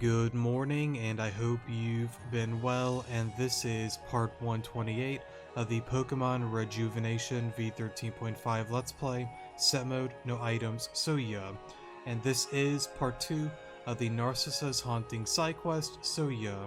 Good morning, and I hope you've been well, and this is part 128 of the Pokemon Rejuvenation V13.5 Let's Play, set mode, no items, so yeah. And this is part 2 of the Narcissa's Hauntings side quest, so yeah.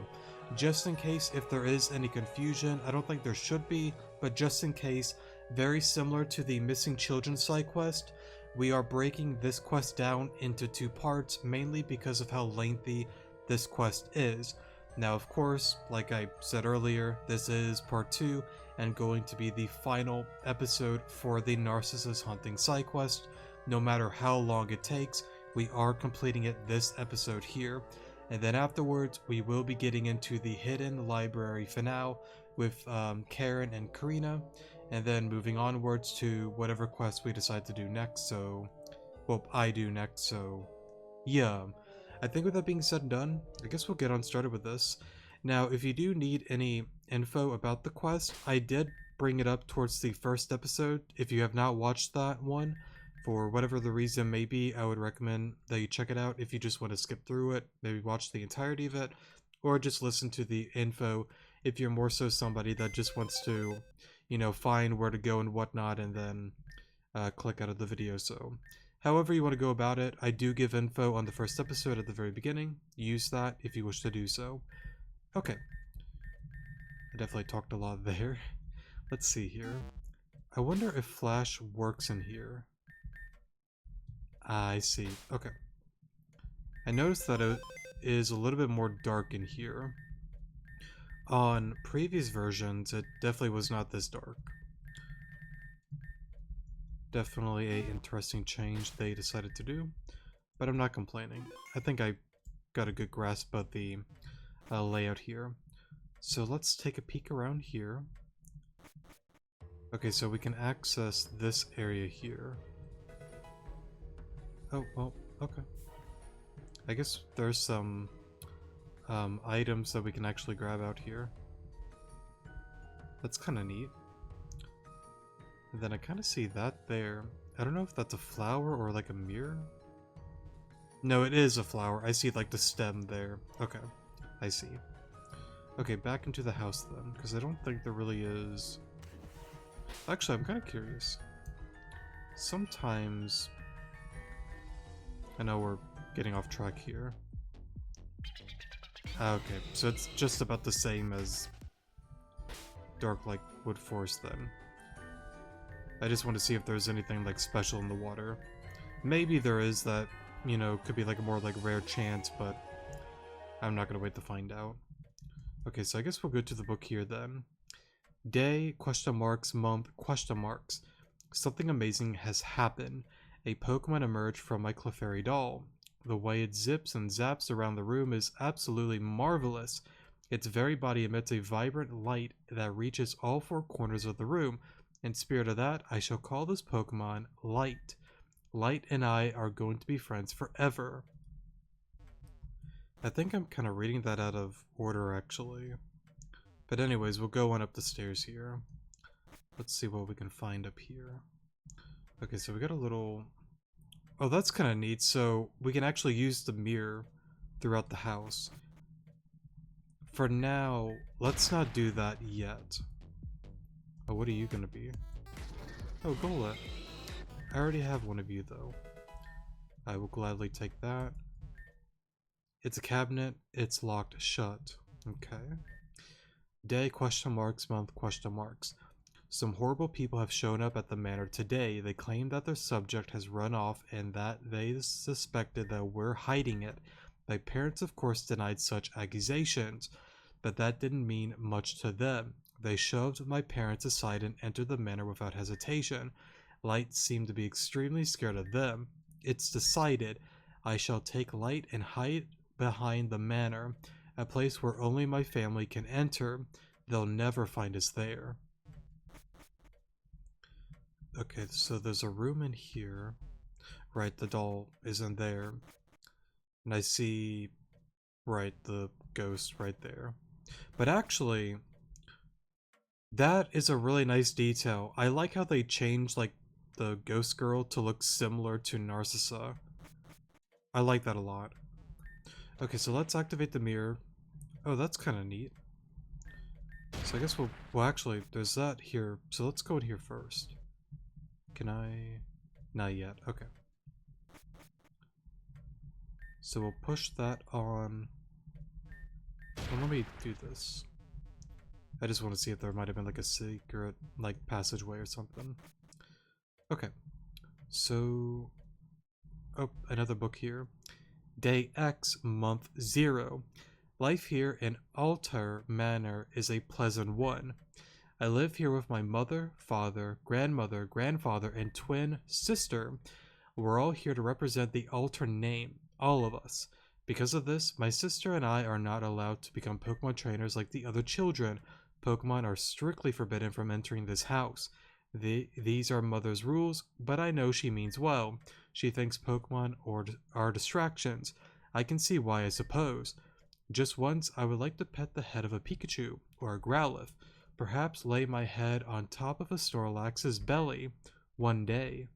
Just in case if there is any confusion, I don't think there should be, but just in case, very similar to the Missing Children side quest, we are breaking this quest down into two parts, mainly because of how lengthy this quest is. Now, of course, like I said earlier, this is part 2 and going to be the final episode for the Narcissa's Hunting side quest. No matter how long it takes, we are completing it this episode here. And then afterwards, we will be getting into the hidden library finale with Karen and Karina, and then moving onwards to whatever quest we decide to do next. So, well, I do next, so yeah. I think with that being said and done, I guess we'll get on started with this. Now, if you do need any info about the quest, I did bring it up towards the first episode. If you have not watched that one, for whatever the reason may be, I would recommend that you check it out if you just want to skip through it, maybe watch the entirety of it, or just listen to the info if you're more so somebody that just wants to, find where to go and whatnot and then click out of the video. So however you want to go about it, I do give info on the first episode at the very beginning. Use that if you wish to do so. Okay. I definitely talked a lot there. Let's see here. I wonder if Flash works in here. I see. Okay. I noticed that it is a little bit more dark in here. On previous versions, it definitely was not this dark. Definitely a interesting change they decided to do, but I'm not complaining. I think I got a good grasp of the layout here. So let's take a peek around here. Okay, so we can access this area here. Oh, well, okay. I guess there's some items that we can actually grab out here. That's kind of neat. And then I kind of see that there. I don't know if that's a flower or like a mirror. No, it is a flower. I see like the stem there. Okay, I see. Okay, back into the house then, because I don't think there really is... Actually, I'm kind of curious. Sometimes... I know we're getting off track here. Okay, so it's just about the same as Dark Like Wood Forest then. I just want to see if there's anything like special in the water. Maybe there is that, could be like a more like rare chance, but I'm not gonna wait to find out. Okay, so I guess we'll go to the book here then. Day, question marks, month, question marks. Something amazing has happened. A Pokemon emerged from my Clefairy doll. The way it zips and zaps around the room is absolutely marvelous. Its very body emits a vibrant light that reaches all four corners of the room. In spirit of that, I shall call this Pokemon Light. Light and I are going to be friends forever. I think I'm kind of reading that out of order, actually. But anyways, we'll go on up the stairs here. Let's see what we can find up here. Okay, so we got a little... Oh, that's kind of neat. So we can actually use the mirror throughout the house. For now, let's not do that yet. Oh, what are you gonna be? Oh, Golett. I already have one of you, though. I will gladly take that. It's a cabinet. It's locked shut. Okay. Day, question marks, month, question marks. Some horrible people have shown up at the manor today. They claim that their subject has run off and that they suspected that we're hiding it. My parents, of course, denied such accusations, but that didn't mean much to them. They shoved my parents aside and entered the manor without hesitation. Light seemed to be extremely scared of them. It's decided. I shall take Light and hide behind the manor, a place where only my family can enter. They'll never find us there. Okay, so there's a room in here. Right, the doll isn't there. And I see, right, the ghost right there. But actually, that is a really nice detail. I like how they changed, like, the ghost girl to look similar to Narcissa. I like that a lot. Okay, so let's activate the mirror. Oh, that's kind of neat. So I guess well actually, there's that here. So let's go in here first. Can I? Not yet. Okay. So we'll push that on. Well, let me do this. I just want to see if there might have been like a secret, like, passageway or something. Okay. So, oh, another book here. Day X, month 0. Life here in Altar Manor is a pleasant one. I live here with my mother, father, grandmother, grandfather, and twin sister. We're all here to represent the Altar name, all of us. Because of this, my sister and I are not allowed to become Pokemon trainers like the other children. Pokemon are strictly forbidden from entering this house. These are Mother's rules, but I know she means well. She thinks Pokemon are distractions. I can see why, I suppose. Just once, I would like to pet the head of a Pikachu or a Growlithe. Perhaps lay my head on top of a Snorlax's belly one day.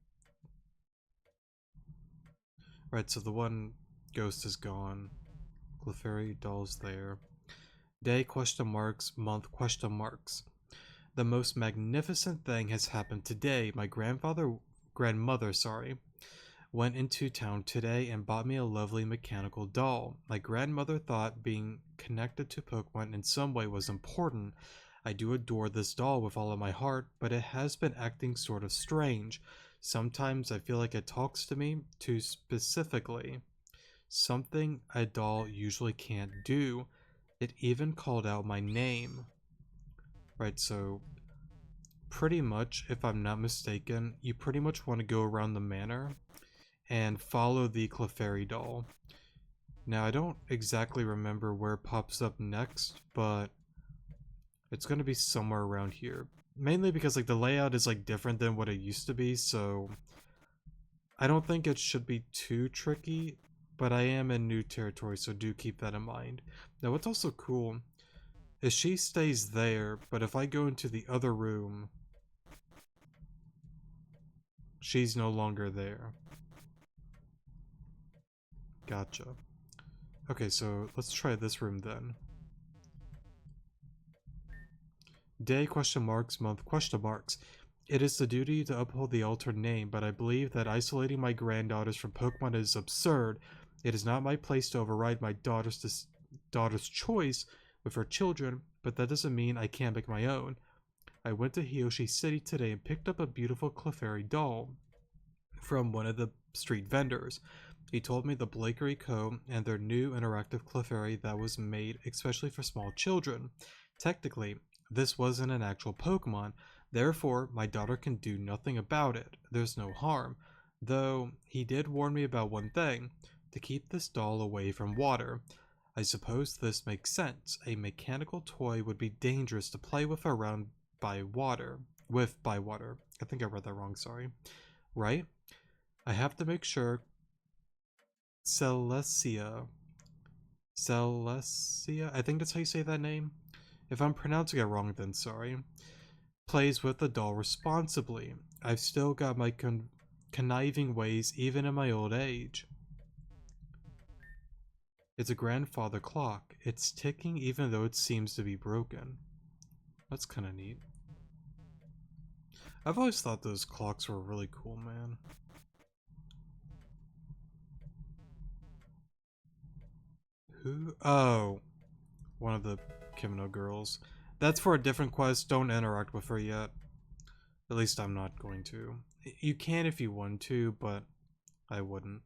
Right, so the one ghost is gone. Clefairy doll's there. Day question marks, month question marks. The most magnificent thing has happened today. My grandmother, went into town today and bought me a lovely mechanical doll. My grandmother thought being connected to Pokemon in some way was important. I do adore this doll with all of my heart, but it has been acting sort of strange. Sometimes I feel like it talks to me too specifically. Something a doll usually can't do. It even called out my name. Right, so pretty much, if I'm not mistaken, you pretty much want to go around the manor and follow the Clefairy doll. Now, I don't exactly remember where it pops up next, but it's going to be somewhere around here. Mainly because like the layout is like different than what it used to be, so I don't think it should be too tricky, but I am in new territory, so do keep that in mind. Now, what's also cool is she stays there, but if I go into the other room, she's no longer there. Gotcha. Okay, so let's try this room then. Day question marks, month question marks. It is the duty to uphold the Altar name, but I believe that isolating my granddaughters from Pokemon is absurd. It is not my place to override my daughter's choice with her children, but that doesn't mean I can't make my own. I went to Hiyoshi City today and picked up a beautiful Clefairy doll from one of the street vendors. He told me the Blakery Co. and their new interactive Clefairy that was made especially for small children. Technically, this wasn't an actual Pokemon, therefore my daughter can do nothing about it. There's no harm. Though, he did warn me about one thing, to keep this doll away from water. I suppose this makes sense. A mechanical toy would be dangerous to play with around by water. By water. I think I read that wrong, sorry. Right? I have to make sure Celestia, I think that's how you say that name. If I'm pronouncing it wrong, then sorry. Plays with the doll responsibly. I've still got my conniving ways even in my old age. It's a grandfather clock. It's ticking even though it seems to be broken. That's kind of neat. I've always thought those clocks were really cool, man. Who? Oh, one of the Kimono girls. That's for a different quest. Don't interact with her yet. At least I'm not going to. You can if you want to, but I wouldn't.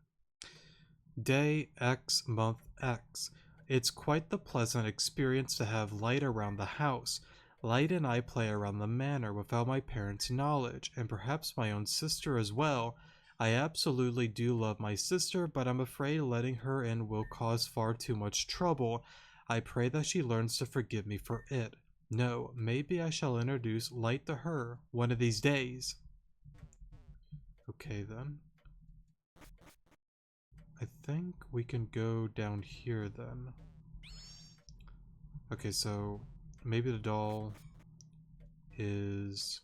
Day X, month X. It's quite the pleasant experience to have Light around the house. Light and I play around the manor without my parents' knowledge, and perhaps my own sister as well. I absolutely do love my sister, but I'm afraid letting her in will cause far too much trouble. I pray that she learns to forgive me for it. No, maybe I shall introduce Light to her one of these days. Okay then. I think we can go down here then. Okay, so maybe the doll is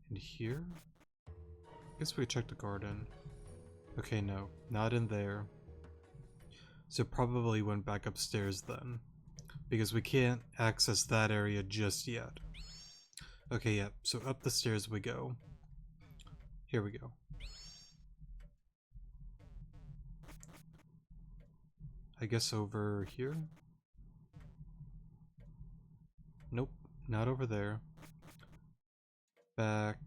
in here? I guess we check the garden. Okay, no, not in there. So probably went back upstairs then, because we can't access that area just yet. Okay, yeah, so up the stairs we go. Here we go. I guess over here? Nope, not over there. Back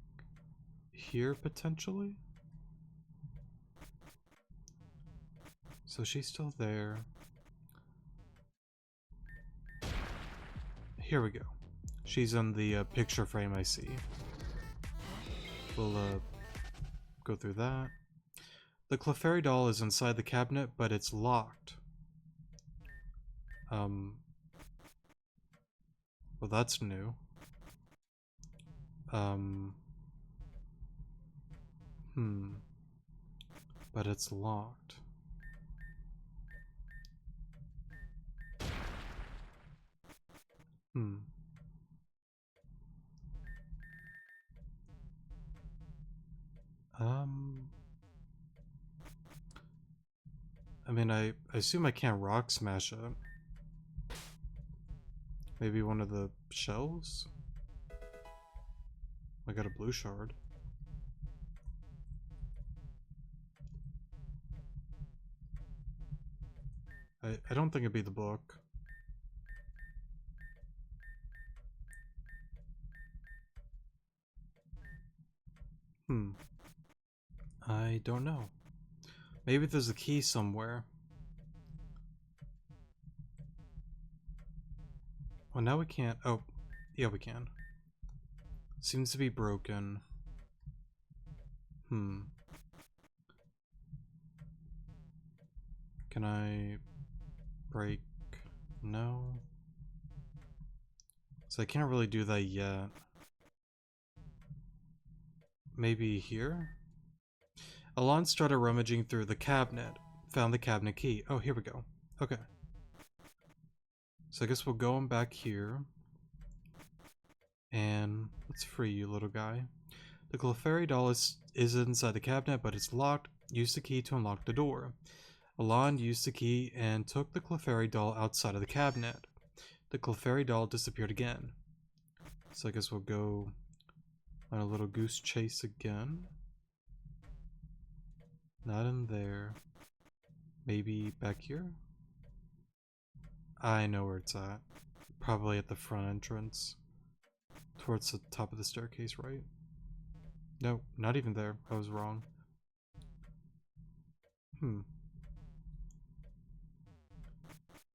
here, potentially? So she's still there. Here we go. She's on the picture frame I see. We'll go through that. The Clefairy doll is inside the cabinet, but it's locked. Well, that's new. But it's locked. I mean, I assume I can't rock smash it. Maybe one of the shells? I got a blue shard. I don't think it'd be the book. I don't know. Maybe there's a key somewhere. Well, now we can't. Oh, yeah, we can. Seems to be broken. Can I break? No. So I can't really do that yet. Maybe here? Alon started rummaging through the cabinet. Found the cabinet key. Oh, here we go. Okay. So I guess we'll go on back here. And let's free you, little guy. The Clefairy doll is inside the cabinet, but it's locked. Use the key to unlock the door. Alon used the key and took the Clefairy doll outside of the cabinet. The Clefairy doll disappeared again. So I guess we'll go on a little goose chase again. Not in there. Maybe back here? I know where it's at. Probably at the front entrance. Towards the top of the staircase, right? No, not even there. I was wrong.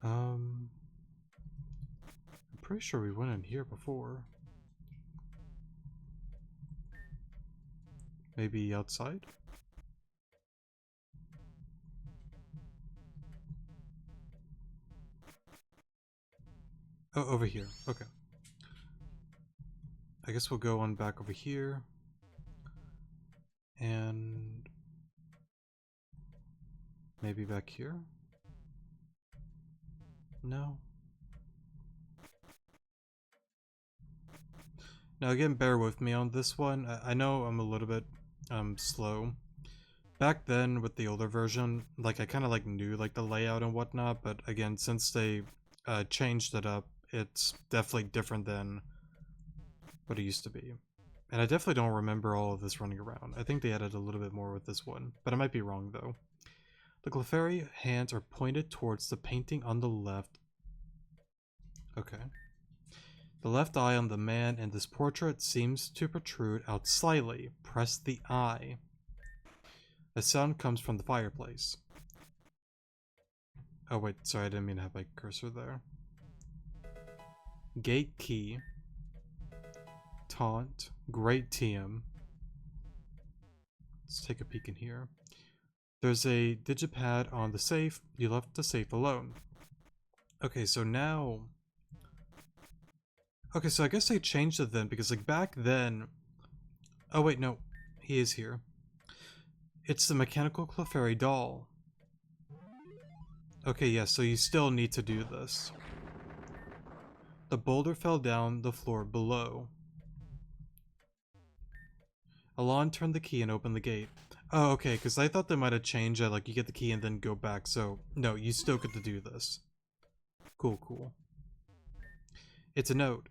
I'm pretty sure we went in here before. Maybe outside? Oh, over here. Okay. I guess we'll go on back over here. And maybe back here? No. Now again, bear with me on this one. I know I'm a little bit slow. Back then with the older version, like I kind of like knew like the layout and whatnot, but again, since they changed it up, it's definitely different than what it used to be. And I definitely don't remember all of this running around. I think they added a little bit more with this one, but I might be wrong though. The Clefairy hands are pointed towards the painting on the left. Okay. The left eye on the man in this portrait seems to protrude out slightly. Press the eye. A sound comes from the fireplace. Oh wait, sorry, I didn't mean to have my cursor there. Gate key. Taunt. Great TM. Let's take a peek in here. There's a digipad on the safe. You left the safe alone. Okay, so now... Okay, so I guess they changed it then, because like back then... Oh wait, no. He is here. It's the mechanical Clefairy doll. Okay, yeah, so you still need to do this. The boulder fell down the floor below. Alon turned the key and opened the gate. Oh, okay, because I thought they might have changed it, like you get the key and then go back, so no, you still get to do this. Cool, cool. It's a note.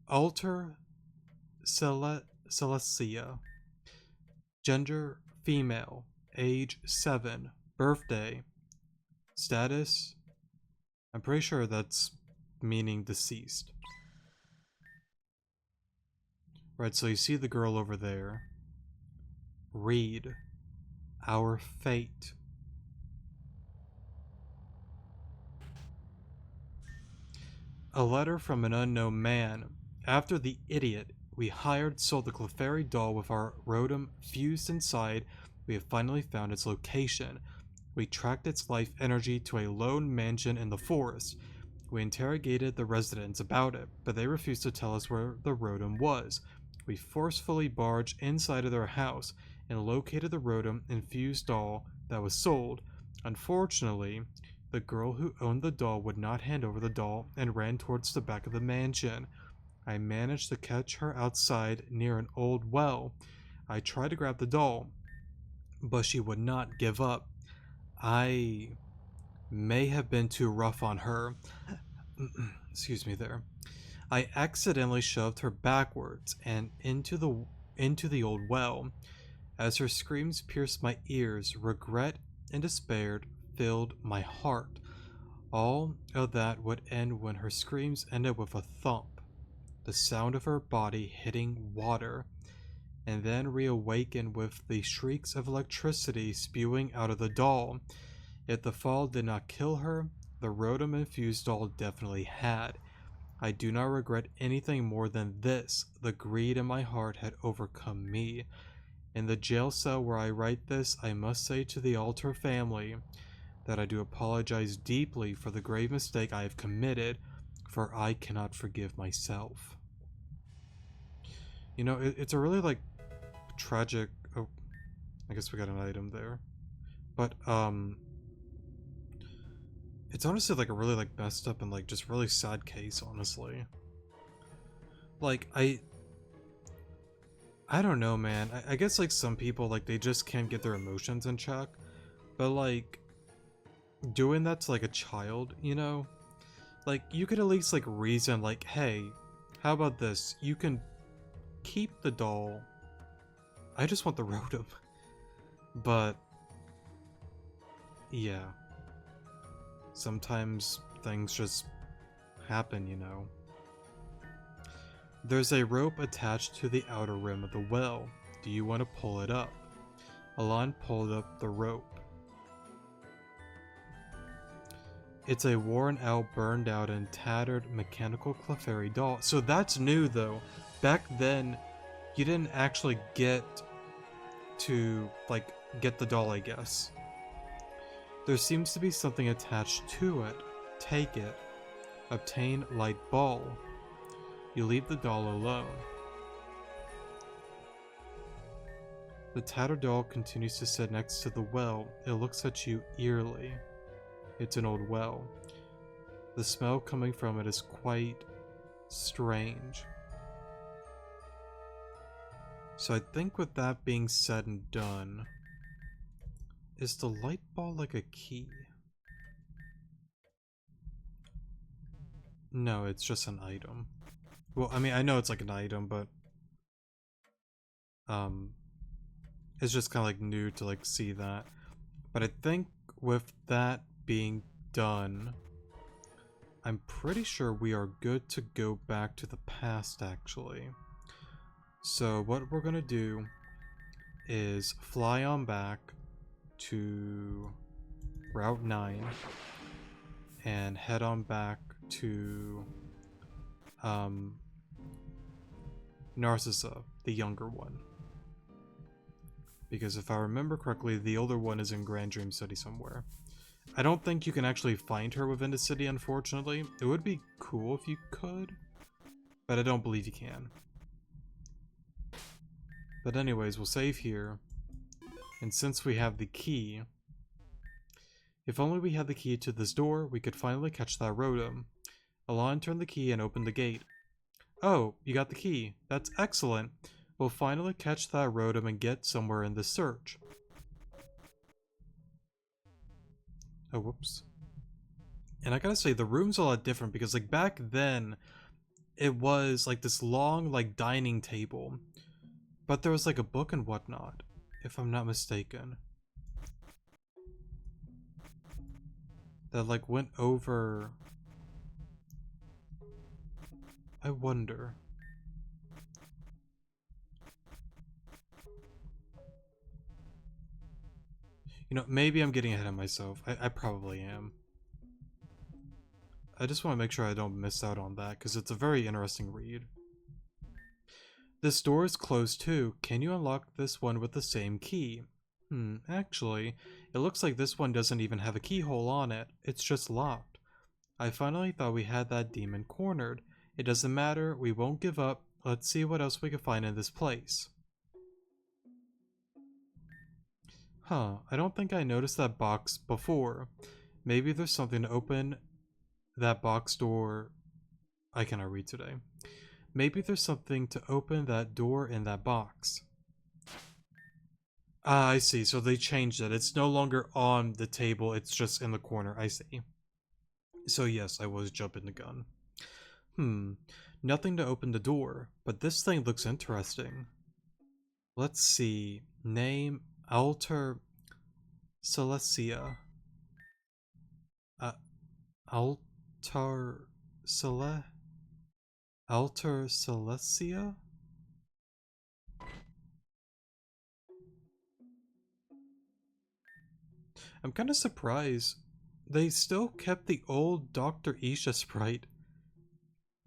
Alter Celestia. Gender, female. Age, 7. Birthday. Status, I'm pretty sure that's meaning deceased. Right, so you see the girl over there. Read. Our fate. A letter from an unknown man. After the idiot we hired sold the Clefairy doll with our rotom fused inside, we have finally found its location. We tracked its life energy to a lone mansion in the forest. We interrogated the residents about it, but they refused to tell us where the rotom was. We forcefully barged inside of their house and located the rotom infused doll that was sold. Unfortunately, the girl who owned the doll would not hand over the doll and ran towards the back of the mansion. I managed to catch her outside near an old well. I tried to grab the doll, but she would not give up. I may have been too rough on her. Excuse me there. I accidentally shoved her backwards and into the old well. As her screams pierced my ears, regret and despair filled my heart. All of that would end when her screams ended with a thump, the sound of her body hitting water, and then reawakened with the shrieks of electricity spewing out of the doll. If the fall did not kill her, the rotom infused doll definitely had. I do not regret anything more than this. The greed in my heart had overcome me. In the jail cell where I write this, I must say to the Alter family that I do apologize deeply for the grave mistake I have committed, for I cannot forgive myself. You know, it's a really, like, tragic... Oh, I guess we got an item there. But, it's honestly, like, a really, like, messed up and, like, just really sad case, honestly. Like, I don't know, man. I guess, like, some people, like, they just can't get their emotions in check. But, like, doing that to, like, a child, you know? Like, you could at least, like, reason, like, hey, how about this? You can keep the doll. I just want the rotom. But, yeah. Sometimes things just happen, you know? There's a rope attached to the outer rim of the well. Do you want to pull it up? Alon pulled up the rope. It's a worn out, burned out, and tattered mechanical Clefairy doll. So that's new, though. Back then, you didn't actually get to, like, get the doll, I guess. There seems to be something attached to it. Take it. Obtain light ball. You leave the doll alone. The tattered doll continues to sit next to the well. It looks at you eerily. It's an old well. The smell coming from it is quite strange. So I think with that being said and done, is the light ball like a key? No, it's just an item. Well, I mean, I know it's like an item, but it's just kind of like new to like see that. But I think with that being done, I'm pretty sure we are good to go back to the past, actually. So what we're gonna do is fly on back to Route 9 and head on back to Narcissa, the younger one. Because if I remember correctly, the older one is in Grand Dream City somewhere. I don't think you can actually find her within the city, unfortunately. It would be cool if you could, but I don't believe you can. But anyways, we'll save here. And since we have the key, if only we had the key to this door, we could finally catch that rotom. Alon turned the key and opened the gate. Oh, you got the key. That's excellent. We'll finally catch that rotom and get somewhere in this search. Oh, whoops. And I gotta say, the room's a lot different because, like, back then, it was, like, this long, like, dining table. But there was, like, a book and whatnot, if I'm not mistaken. That, like, went over... I wonder. You know, maybe I'm getting ahead of myself. I probably am. I just want to make sure I don't miss out on that, because it's a very interesting read. This door is closed too. Can you unlock this one with the same key? Actually, it looks like this one doesn't even have a keyhole on it. It's just locked. I finally thought we had that demon cornered. It doesn't matter, we won't give up. Let's see what else we can find in this place. Huh, I don't think I noticed that box before. Maybe there's something to open that box door. I cannot read today. Maybe there's something to open that door in that box. Ah, I see. So they changed it. It's no longer on the table. It's just in the corner. I see. So yes, I was jumping the gun. Nothing to open the door, but this thing looks interesting. Let's see. Name, Alter Celestia. Altar Cele? Alter Celestia? I'm kind of surprised. They still kept the old Dr. Isha sprite.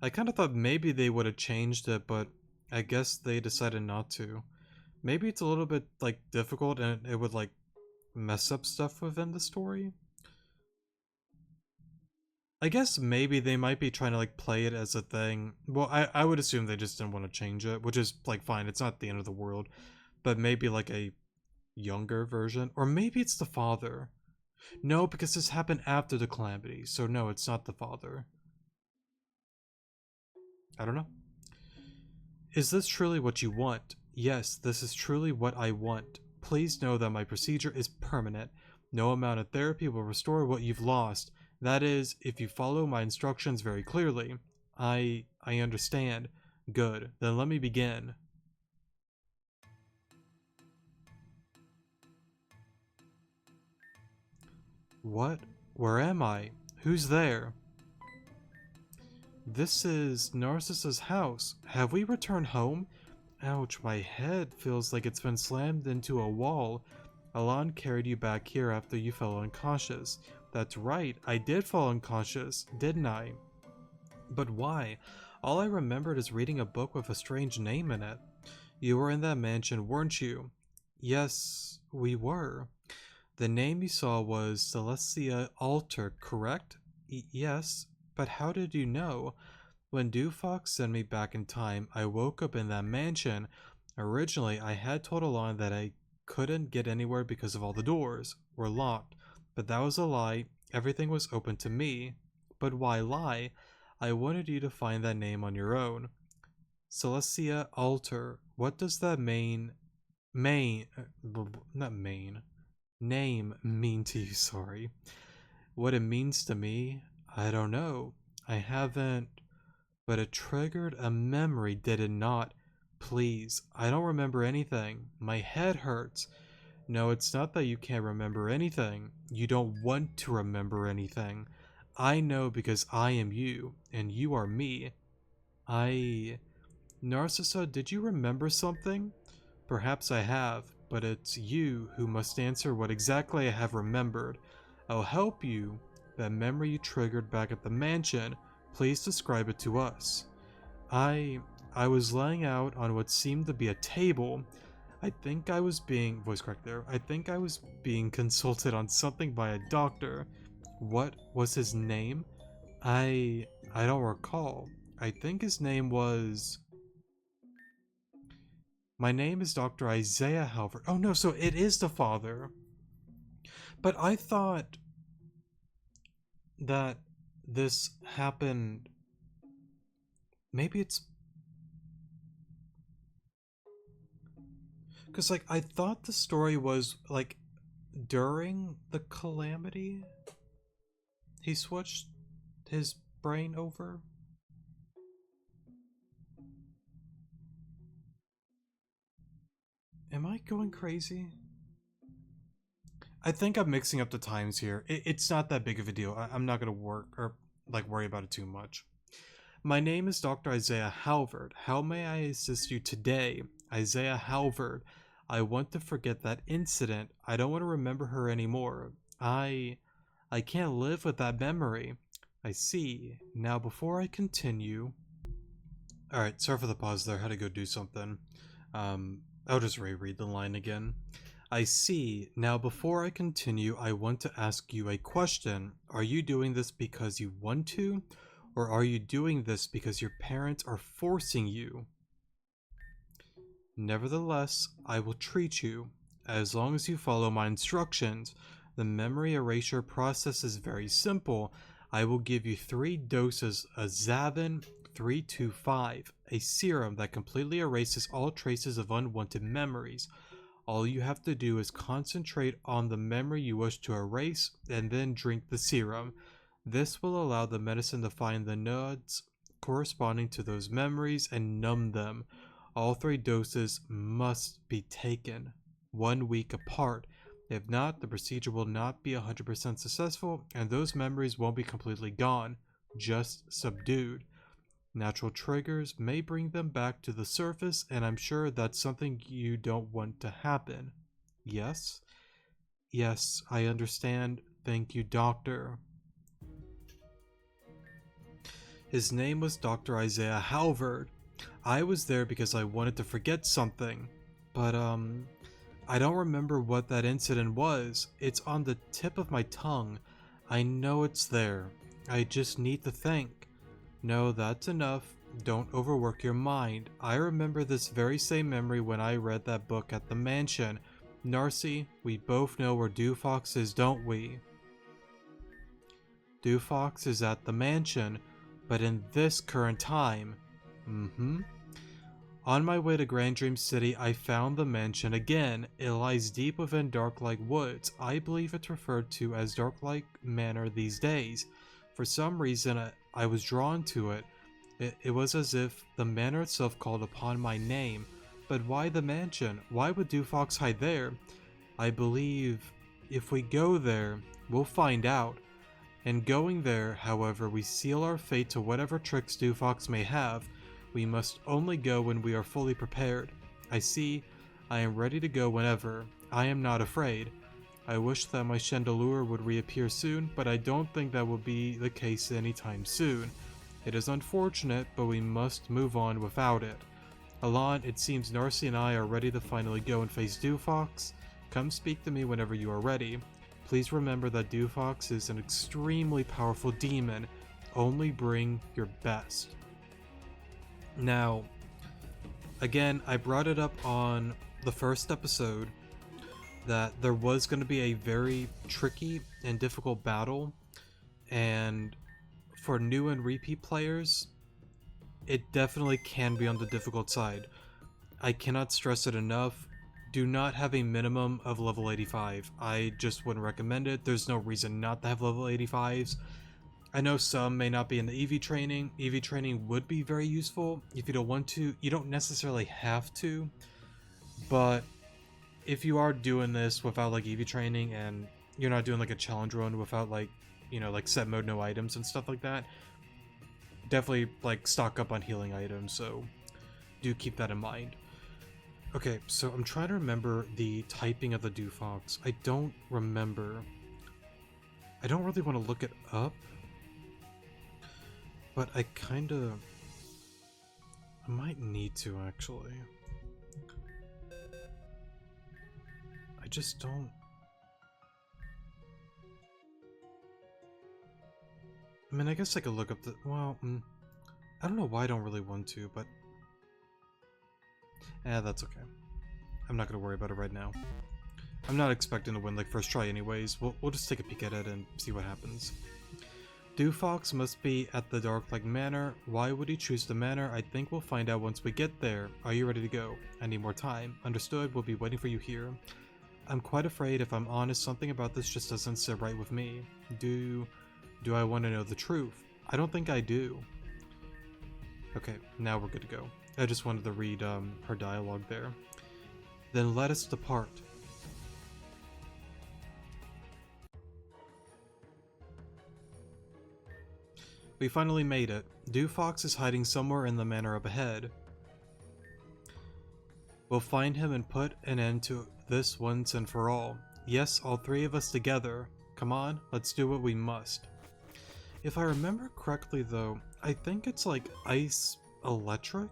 I kind of thought maybe they would have changed it, but I guess they decided not to. Maybe it's a little bit, like, difficult and it would, like, mess up stuff within the story. I guess maybe they might be trying to, like, play it as a thing. Well, I would assume they just didn't want to change it, which is, like, fine. It's not the end of the world. But maybe, like, a younger version. Or maybe it's the father. No, because this happened after the calamity. So no, it's not the father. I don't know. Is this truly what you want? Yes, this is truly what I want. Please know that my procedure is permanent. No amount of therapy will restore what you've lost. That is, if you follow my instructions very clearly. I understand. Good. Then let me begin. What? Where am I? Who's there? This is Narcissa's house. Have we returned home? Ouch, my head feels like it's been slammed into a wall. Alon carried you back here after you fell unconscious. That's right, I did fall unconscious, didn't I? But why? All I remembered is reading a book with a strange name in it. You were in that mansion, weren't you? Yes, we were. The name you saw was Celestia Alter, correct? Yes, but how did you know? When Dewfox sent me back in time, I woke up in that mansion. Originally, I had told Alon that I couldn't get anywhere because of all the doors were locked, but that was a lie. Everything was open to me. But why lie? I wanted you to find that name on your own. Celestia Alter. What does that not main, name mean to you? Sorry. What it means to me, I don't know. I haven't. But it triggered a memory, did it not? Please, I don't remember anything. My head hurts. No, it's not that you can't remember anything. You don't want to remember anything. I know because I am you, and you are me. Narcissa, did you remember something? Perhaps I have, but it's you who must answer what exactly I have remembered. I'll help you. That memory you triggered back at the mansion, please describe it to us. I was laying out on what seemed to be a table. I think I was being voice crack there. I think I was being consulted on something by a doctor. What was his name? I don't recall. I think his name was... My name is Dr. Isaiah Halvard. Oh no, so it is the father. But I thought that this happened... Maybe it's... Because, like, I thought the story was, like, during the calamity, he switched his brain over? Am I going crazy? I think I'm mixing up the times here. It's not that big of a deal. I'm not gonna worry about it too much. My name is Dr. Isaiah Halvard. How may I assist you today? Isaiah Halvard. I want to forget that incident. I don't want to remember her anymore. I can't live with that memory. I see. Now before I continue... Alright, sorry for the pause there. I had to go do something. I'll just reread the line again. I see. Now before I continue, I want to ask you a question. Are you doing this because you want to? Or are you doing this because your parents are forcing you? Nevertheless, I will treat you. As long as you follow my instructions. The memory erasure process is very simple. I will give you 3 doses of V13.5, a serum that completely erases all traces of unwanted memories. All you have to do is concentrate on the memory you wish to erase and then drink the serum. This will allow the medicine to find the nodes corresponding to those memories and numb them. All 3 doses must be taken 1 week apart. If not, the procedure will not be 100% successful and those memories won't be completely gone, just subdued. Natural triggers may bring them back to the surface, and I'm sure that's something you don't want to happen. Yes? Yes, I understand. Thank you, doctor. His name was Dr. Isaiah Halvard. I was there because I wanted to forget something, but I don't remember what that incident was. It's on the tip of my tongue. I know it's there. I just need to think. No, that's enough. Don't overwork your mind. I remember this very same memory when I read that book at the mansion. Narcy, we both know where Dewfox is, don't we? Dewfox is at the mansion, but in this current time. On my way to Grand Dream City, I found the mansion again. It lies deep within Darklake Woods. I believe it's referred to as Darklake Manor these days. For some reason, I was drawn to it. It was as if the manor itself called upon my name. But why the mansion? Why would Dewfox hide there? I believe if we go there, we'll find out. In going there, however, we seal our fate to whatever tricks Dewfox may have. We must only go when we are fully prepared. I see. I am ready to go whenever. I am not afraid. I wish that my chandelier would reappear soon, but I don't think that will be the case anytime soon. It is unfortunate, but we must move on without it. Alon, it seems Narcy and I are ready to finally go and face Dewfox. Come speak to me whenever you are ready. Please remember that Dewfox is an extremely powerful demon. Only bring your best. Now, again, I brought it up on the first episode that there was going to be a very tricky and difficult battle, and for new and repeat players, it definitely can be on the difficult side. I cannot stress it enough. Do not have a minimum of level 85. I just wouldn't recommend it. There's no reason not to have level 85s. I know some may not be in the EV training. EV training would be very useful if you don't want to. You don't necessarily have to, but if you are doing this without like EV training and you're not doing like a challenge run without like, you know, like set mode no items and stuff like that, definitely like stock up on healing items, so do keep that in mind. Okay, so I'm trying to remember the typing of the Dewfox. I don't remember. I don't really want to look it up, but I might need to actually. I just don't. I mean, I guess I could look up the. Well, I don't know why I don't really want to, but. That's okay. I'm not gonna worry about it right now. I'm not expecting to win like first try anyways. We'll just take a peek at it and see what happens. Dewfox must be at the Darklake Manor. Why would he choose the manor? I think we'll find out once we get there. Are you ready to go? I need more time. Understood. We'll be waiting for you here. I'm quite afraid, if I'm honest, something about this just doesn't sit right with me. Do I want to know the truth? I don't think I do. Okay, now we're good to go. I just wanted to read her dialogue there. Then let us depart. We finally made it. Dew Fox is hiding somewhere in the manor up ahead. We'll find him and put an end to this once and for all. Yes, all three of us together. Come on, let's do what we must. If I remember correctly though, I think it's like ice electric?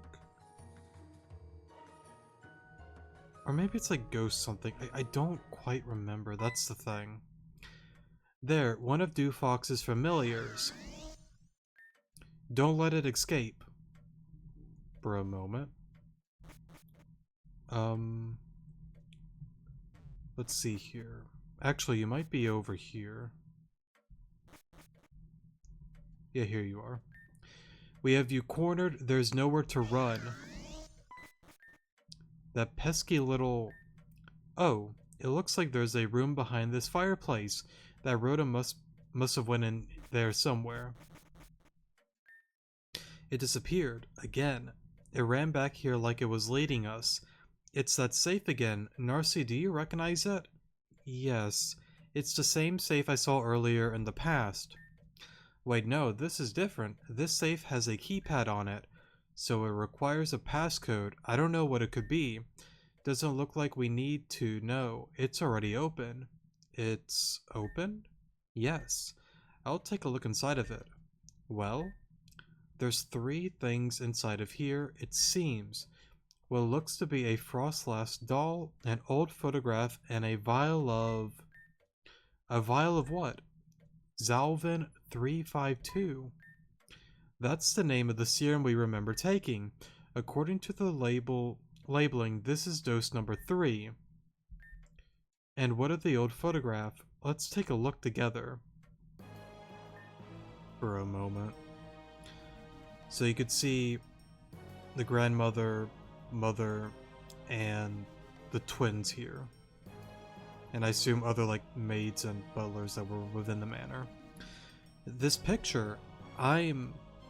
Or maybe it's like ghost something. I don't quite remember, that's the thing. There, one of Dew Fox's familiars. Don't let it escape. For a moment. Let's see here. Actually, you might be over here. Yeah, here you are. We have you cornered. There's nowhere to run. That pesky little... Oh, it looks like there's a room behind this fireplace. That Rhoda must have went in there somewhere. It disappeared. Again. It ran back here like it was leading us. It's that safe again. Narcy, do you recognize it? Yes. It's the same safe I saw earlier in the past. Wait, no, this is different. This safe has a keypad on it, so it requires a passcode. I don't know what it could be. Doesn't look like we need to know. It's already open. It's open? Yes. I'll take a look inside of it. Well, there's 3 things inside of here, it seems. What looks to be a Frostlass doll, an old photograph, and a vial of... A vial of what? V13.5. That's the name of the serum we remember taking. According to the labeling, this is dose number 3. And what of the old photograph? Let's take a look together. For a moment. So you could see the grandmother, mother, and the twins here. And I assume other like maids and butlers that were within the manor. This picture,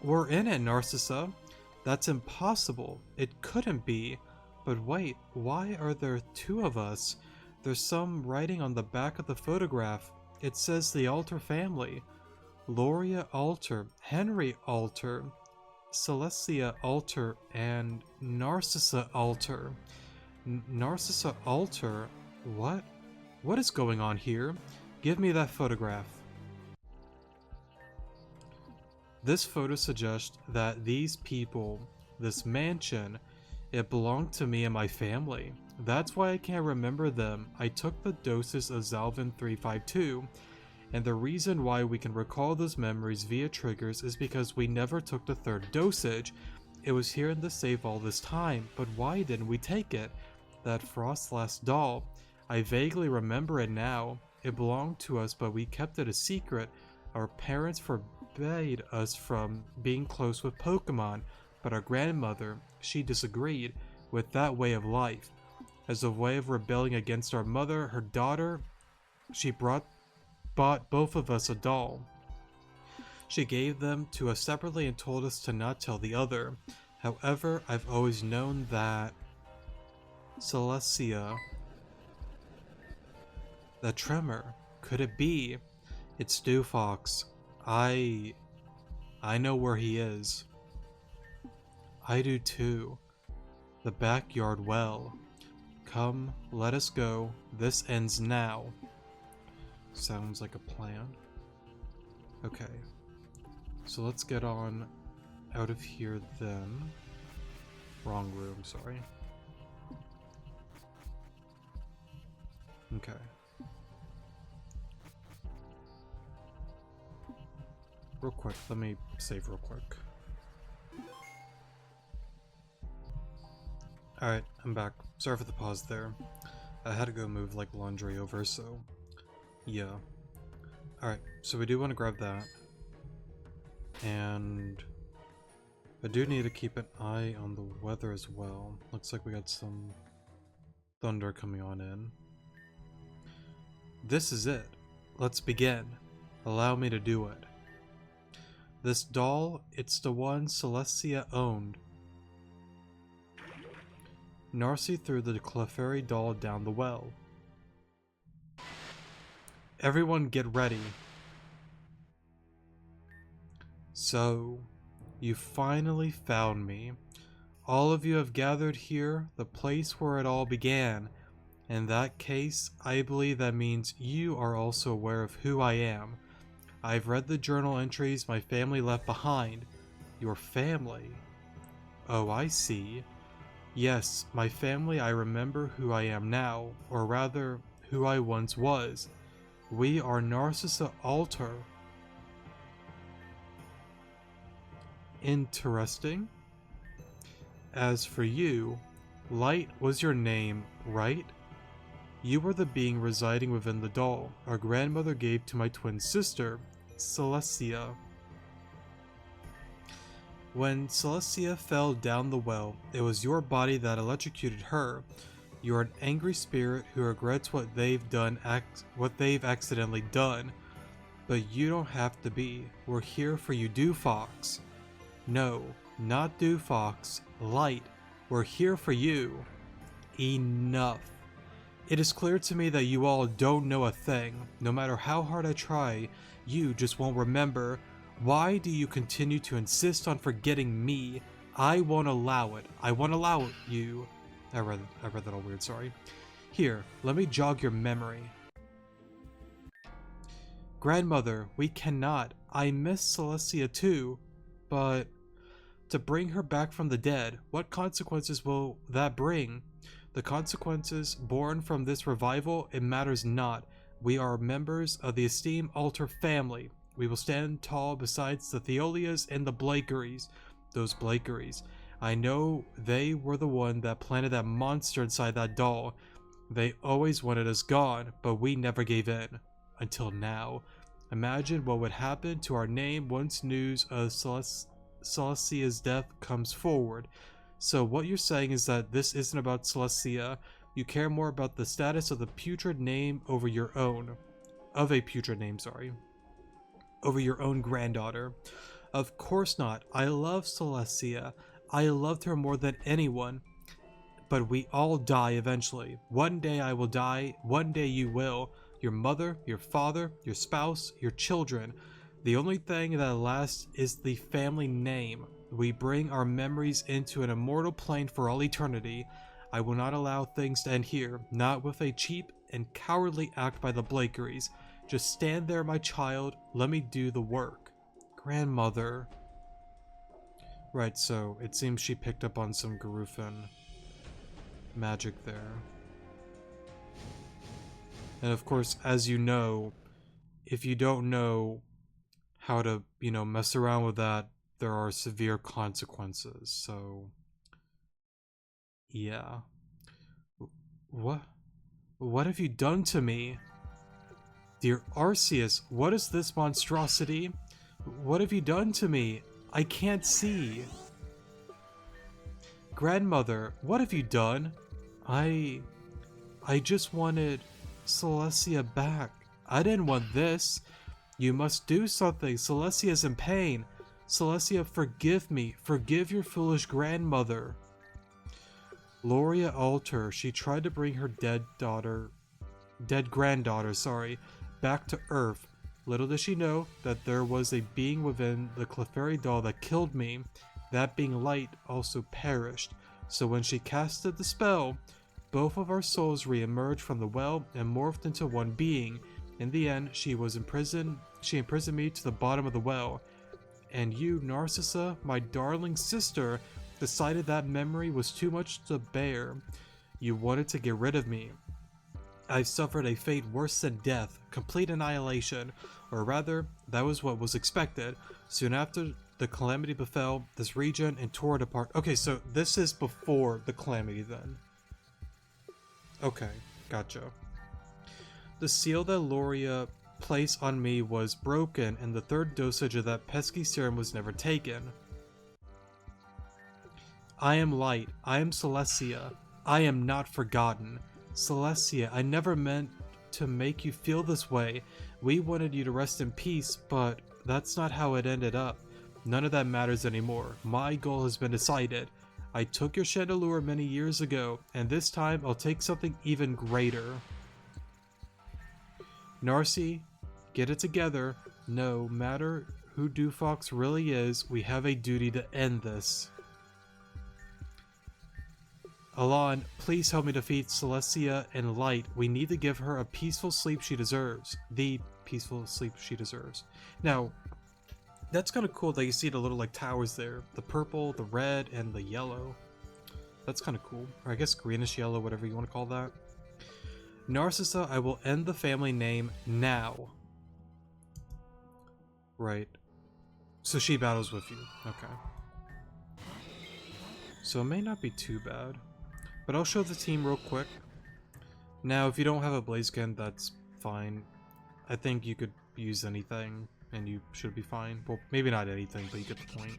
we're in it, Narcissa. That's impossible. It couldn't be. But wait, why are there 2 of us? There's some writing on the back of the photograph. It says the Alter family. Loria Alter, Henry Alter, Celestia Alter, and Narcissa Alter. Narcissa Alter? What? What is going on here? Give me that photograph. This photo suggests that these people, this mansion, it belonged to me and my family. That's why I can't remember them. I took the doses of Zalvin 352, and the reason why we can recall those memories via triggers is because we never took the 3rd dosage. It was here in the safe all this time, but why didn't we take it? That Frostlass doll. I vaguely remember it now. It belonged to us, but we kept it a secret. Our parents forbade us from being close with Pokemon, but our grandmother, she disagreed with that way of life. As a way of rebelling against our mother, her daughter, she bought both of us a doll. She gave them to us separately and told us to not tell the other. However, I've always known that Celestia, the tremor, could it be? It's Dew Fox. I know where he is. I do too. The backyard well. Come, let us go. This ends now. Sounds like a plan. Okay. So let's get on out of here then. Wrong room, sorry. Okay. Real quick, let me save real quick. Alright, I'm back. Sorry for the pause there. I had to go move like laundry over, so yeah. Alright, so we do want to grab that. And I do need to keep an eye on the weather as well. Looks like we got some thunder coming on in. This is it. Let's begin. Allow me to do it. This doll, it's the one Celestia owned. Narcissa threw the Clefairy doll down the well. Everyone get ready. So, you finally found me. All of you have gathered here, the place where it all began. In that case, I believe that means you are also aware of who I am. I've read the journal entries my family left behind. Your family? Oh, I see. Yes, my family. I remember who I am now, or rather, who I once was. We are Narcissa Alter. Interesting. As for you, Light was your name, right? You were the being residing within the doll our grandmother gave to my twin sister, Celestia. When Celestia fell down the well, it was your body that electrocuted her. You're an angry spirit who regrets what they've accidentally done. But you don't have to be. We're here for you, Fox. No, not Fox. Light. We're here for you. Enough. It is clear to me that you all don't know a thing. No matter how hard I try, you just won't remember. Why do you continue to insist on forgetting me? I won't allow it. I won't allow you. I read that all weird, sorry. Here, let me jog your memory. Grandmother, we cannot. I miss Celestia too. But to bring her back from the dead, what consequences will that bring? The consequences born from this revival, it matters not. We are members of the esteemed Alter family. We will stand tall besides the Theolias and the Blakeries. Those Blakeries. I know they were the one that planted that monster inside that doll. They always wanted us gone, but we never gave in. Until now. Imagine what would happen to our name once news of Celestia's death comes forward. So what you're saying is that this isn't about Celestia. You care more about the status of the putrid name over your own. Of a putrid name, sorry. Over your own granddaughter. Of course not. I love Celestia. I loved her more than anyone. But we all die eventually. One day I will die. One day you will. Your mother, your father, your spouse, your children. The only thing that lasts is the family name. We bring our memories into an immortal plane for all eternity. I will not allow things to end here, not with a cheap and cowardly act by the Blakeries. Just stand there, my child. Let me do the work. Grandmother. Right, so it seems she picked up on some Garufin magic there. And of course, as you know, if you don't know how to, mess around with that, there are severe consequences. So, yeah. What have you done to me? Dear Arceus, what is this monstrosity? What have you done to me? I can't see. Grandmother, what have you done? I just wanted Celestia back. I didn't want this. You must do something. Celestia's in pain. Celestia, forgive me. Forgive your foolish grandmother. Loria Alter, she tried to bring her dead granddaughter, back to Earth. Little does she know that there was a being within the Clefairy doll that killed me. That being Light also perished. So when she casted the spell, both of our souls re-emerged from the well and morphed into one being. In the end, she imprisoned me to the bottom of the well. And you, Narcissa, my darling sister, decided that memory was too much to bear. You wanted to get rid of me. I suffered a fate worse than death, complete annihilation, or rather, that was what was expected. Soon after the calamity befell this region and tore it apart. Okay, so this is before the calamity then. Okay, gotcha. The seal that Loria placed on me was broken, and the third dosage of that pesky serum was never taken. I am Light. I am Celestia. I am not forgotten. Celestia, I never meant to make you feel this way. We wanted you to rest in peace, but that's not how it ended up. None of that matters anymore. My goal has been decided. I took your chandelure many years ago, and this time I'll take something even greater. Narcy, get it together. No matter who Dewfox really is, we have a duty to end this. Alon, please help me defeat Celestia and Light. We need to give her a peaceful sleep she deserves. The peaceful sleep she deserves. Now, that's kind of cool that you see the little like towers there. The purple, the red, and the yellow. That's kind of cool. Or I guess greenish yellow, whatever you want to call that. Narcissa, I will end the family name now. Right. So she battles with you. Okay. So it may not be too bad. But I'll show the team real quick. Now, if you don't have a Blaziken, that's fine. I think you could use anything, and you should be fine. Well, maybe not anything, but you get the point.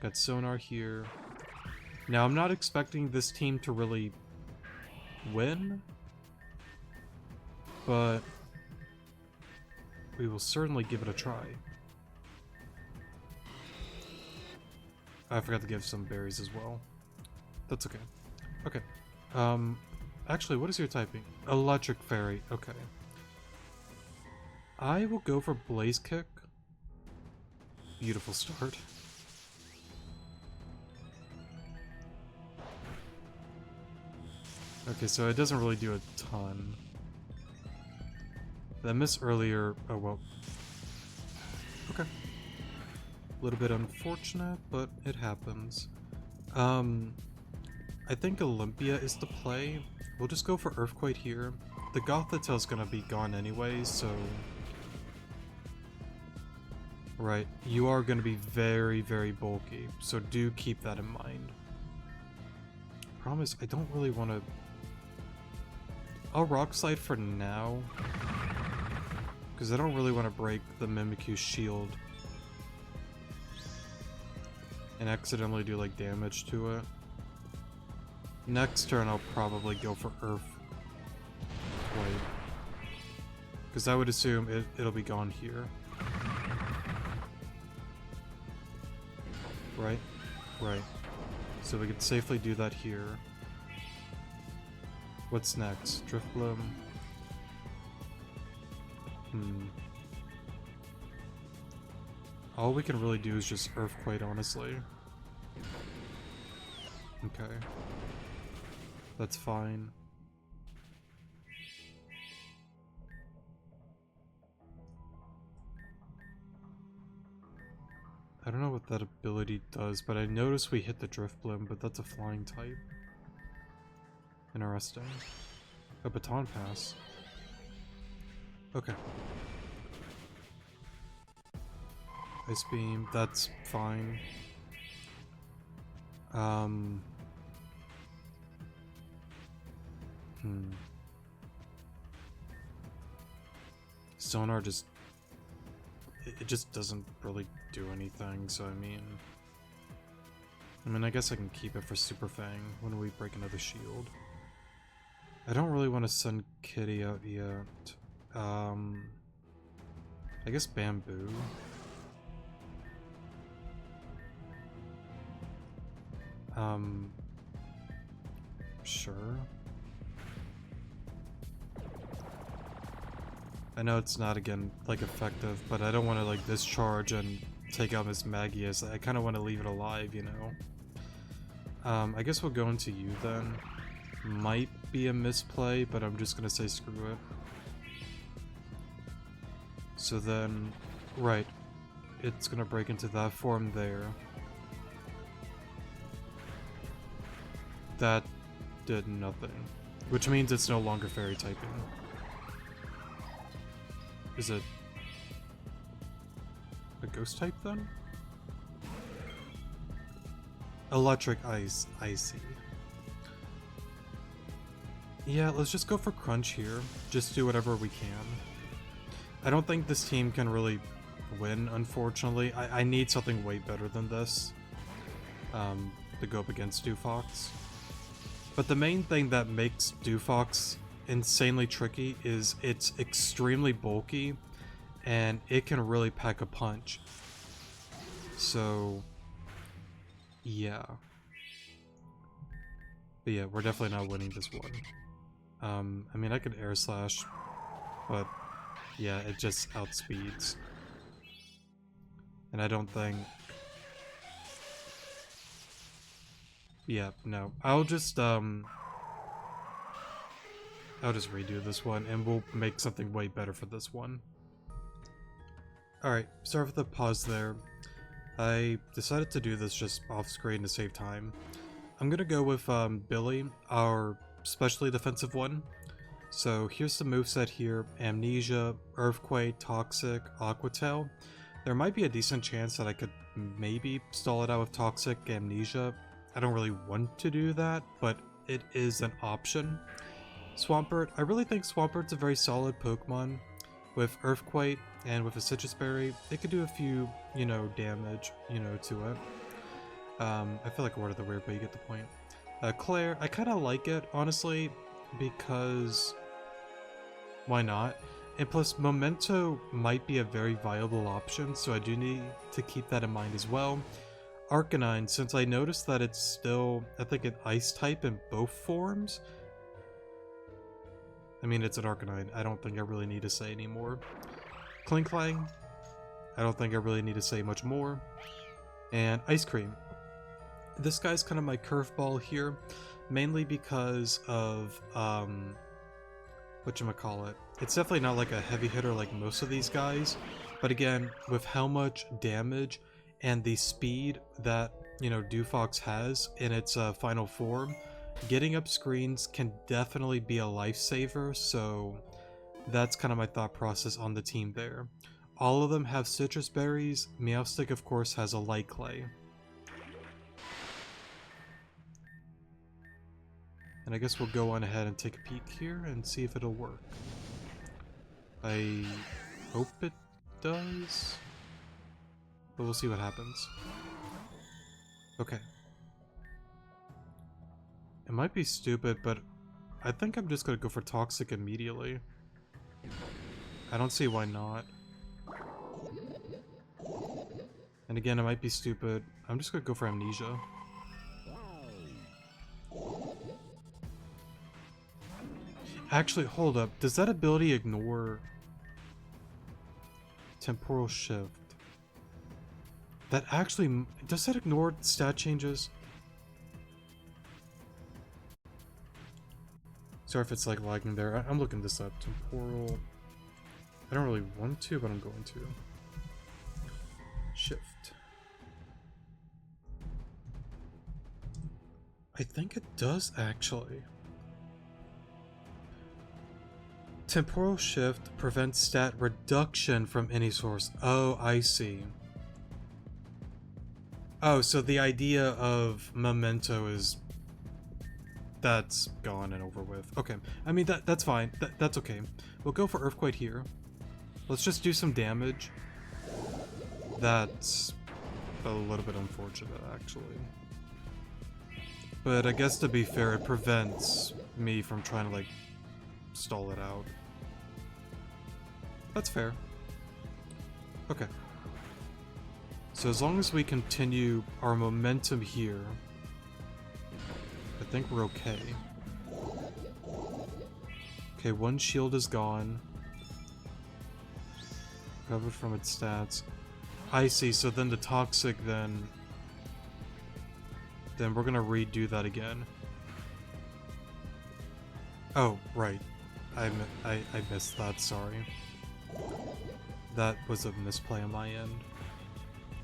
Got Sonar here. Now, I'm not expecting this team to really win, but we will certainly give it a try. I forgot to give some berries as well. That's okay. Okay. Actually, what is your typing? Electric Fairy. Okay. I will go for Blaze Kick. Beautiful start. Okay, so it doesn't really do a ton. That miss earlier... Oh, well. Okay. A little bit unfortunate, but it happens. I think Olympia is the play. We'll just go for Earthquake here. The Gothitail's gonna be gone anyway, so... Right, you are gonna be very, very bulky, so do keep that in mind. Promise, I don't really want to... I'll Rock Slide for now, because I don't really want to break the Mimikyu's shield and accidentally do like damage to it. Next turn I'll probably go for Earthquake, because I would assume it'll be gone here. Right? Right. So we could safely do that here. What's next? Driftbloom? All we can really do is just Earthquake, honestly. Okay. That's fine. I don't know what that ability does, but I noticed we hit the Driftbloom, but that's a flying type. Interesting. A Baton Pass. Okay. Ice Beam, that's fine. Sonar just... It just doesn't really do anything, so I mean, I guess I can keep it for Super Fang when we break another shield. I don't really want to send Kitty out yet. I guess Bamboo. Sure. I know it's not, again, like, effective, but I don't want to, like, discharge and take out Miss Magius. I kind of want to leave it alive, you know? I guess we'll go into you, then. Might be a misplay, but I'm just gonna say screw it. So then, right, it's gonna break into that form there. That did nothing. Which means it's no longer fairy typing. Is it a ghost type then? Electric Ice, Icy. Yeah, let's just go for Crunch here. Just do whatever we can. I don't think this team can really win, unfortunately. I need something way better than this to go up against Dewfox. But the main thing that makes Dewfox insanely tricky is it's extremely bulky and it can really pack a punch. So, yeah. But yeah, we're definitely not winning this one. I mean, I could air slash, but yeah, it just outspeeds. And I don't think... Yeah, no. I'll just redo this one, and we'll make something way better for this one. Alright, sorry for the pause there. I decided to do this just off-screen to save time. I'm gonna go with Billy, our specially defensive one. So here's the moveset here: Amnesia, Earthquake, Toxic, Aqua Tail. There might be a decent chance that I could maybe stall it out with Toxic Amnesia. I don't really want to do that, but it is an option. Swampert, I really think Swampert's a very solid Pokemon. With Earthquake and with a Citrus Berry, it could do a few, damage, to it. I feel like a word of the weird, but you get the point. Claire, I kind of like it, honestly, because why not? And plus, Memento might be a very viable option, so I do need to keep that in mind as well. Arcanine, since I noticed that it's still, I think, an Ice type in both forms. I mean, it's an Arcanine. I don't think I really need to say anymore. Klinklang, I don't think I really need to say much more. And Ice Cream. This guy's kind of my curveball here, mainly because of, whatchamacallit. It's definitely not like a heavy hitter like most of these guys, but again, with how much damage and the speed that, Dufox has in its final form, getting up screens can definitely be a lifesaver, so that's kind of my thought process on the team there. All of them have Citrus Berries. Meowstic, of course, has a Light Clay. And I guess we'll go on ahead and take a peek here and see if it'll work. I hope it does, but we'll see what happens. Okay. It might be stupid, but I think I'm just gonna go for Toxic immediately. I don't see why not. And again, it might be stupid. I'm just gonna go for Amnesia. Actually, hold up. Does that ability ignore Temporal Shift? That actually... Does that ignore stat changes? Sorry if it's like lagging there. I'm looking this up. Temporal... I don't really want to, but I'm going to. Shift. I think it does, actually. Temporal Shift prevents stat reduction from any source. Oh, I see. Oh, so the idea of Memento is... That's gone and over with. Okay. I mean, that's fine. That's okay. We'll go for Earthquake here. Let's just do some damage. That's a little bit unfortunate, actually. But I guess to be fair, it prevents me from trying to, like, stall it out. That's fair. Okay. So as long as we continue our momentum here, I think we're okay. Okay, one shield is gone. Recovered from its stats. I see, so then the Toxic then we're gonna redo that again. Oh, right. I missed that, sorry. That was a misplay on my end.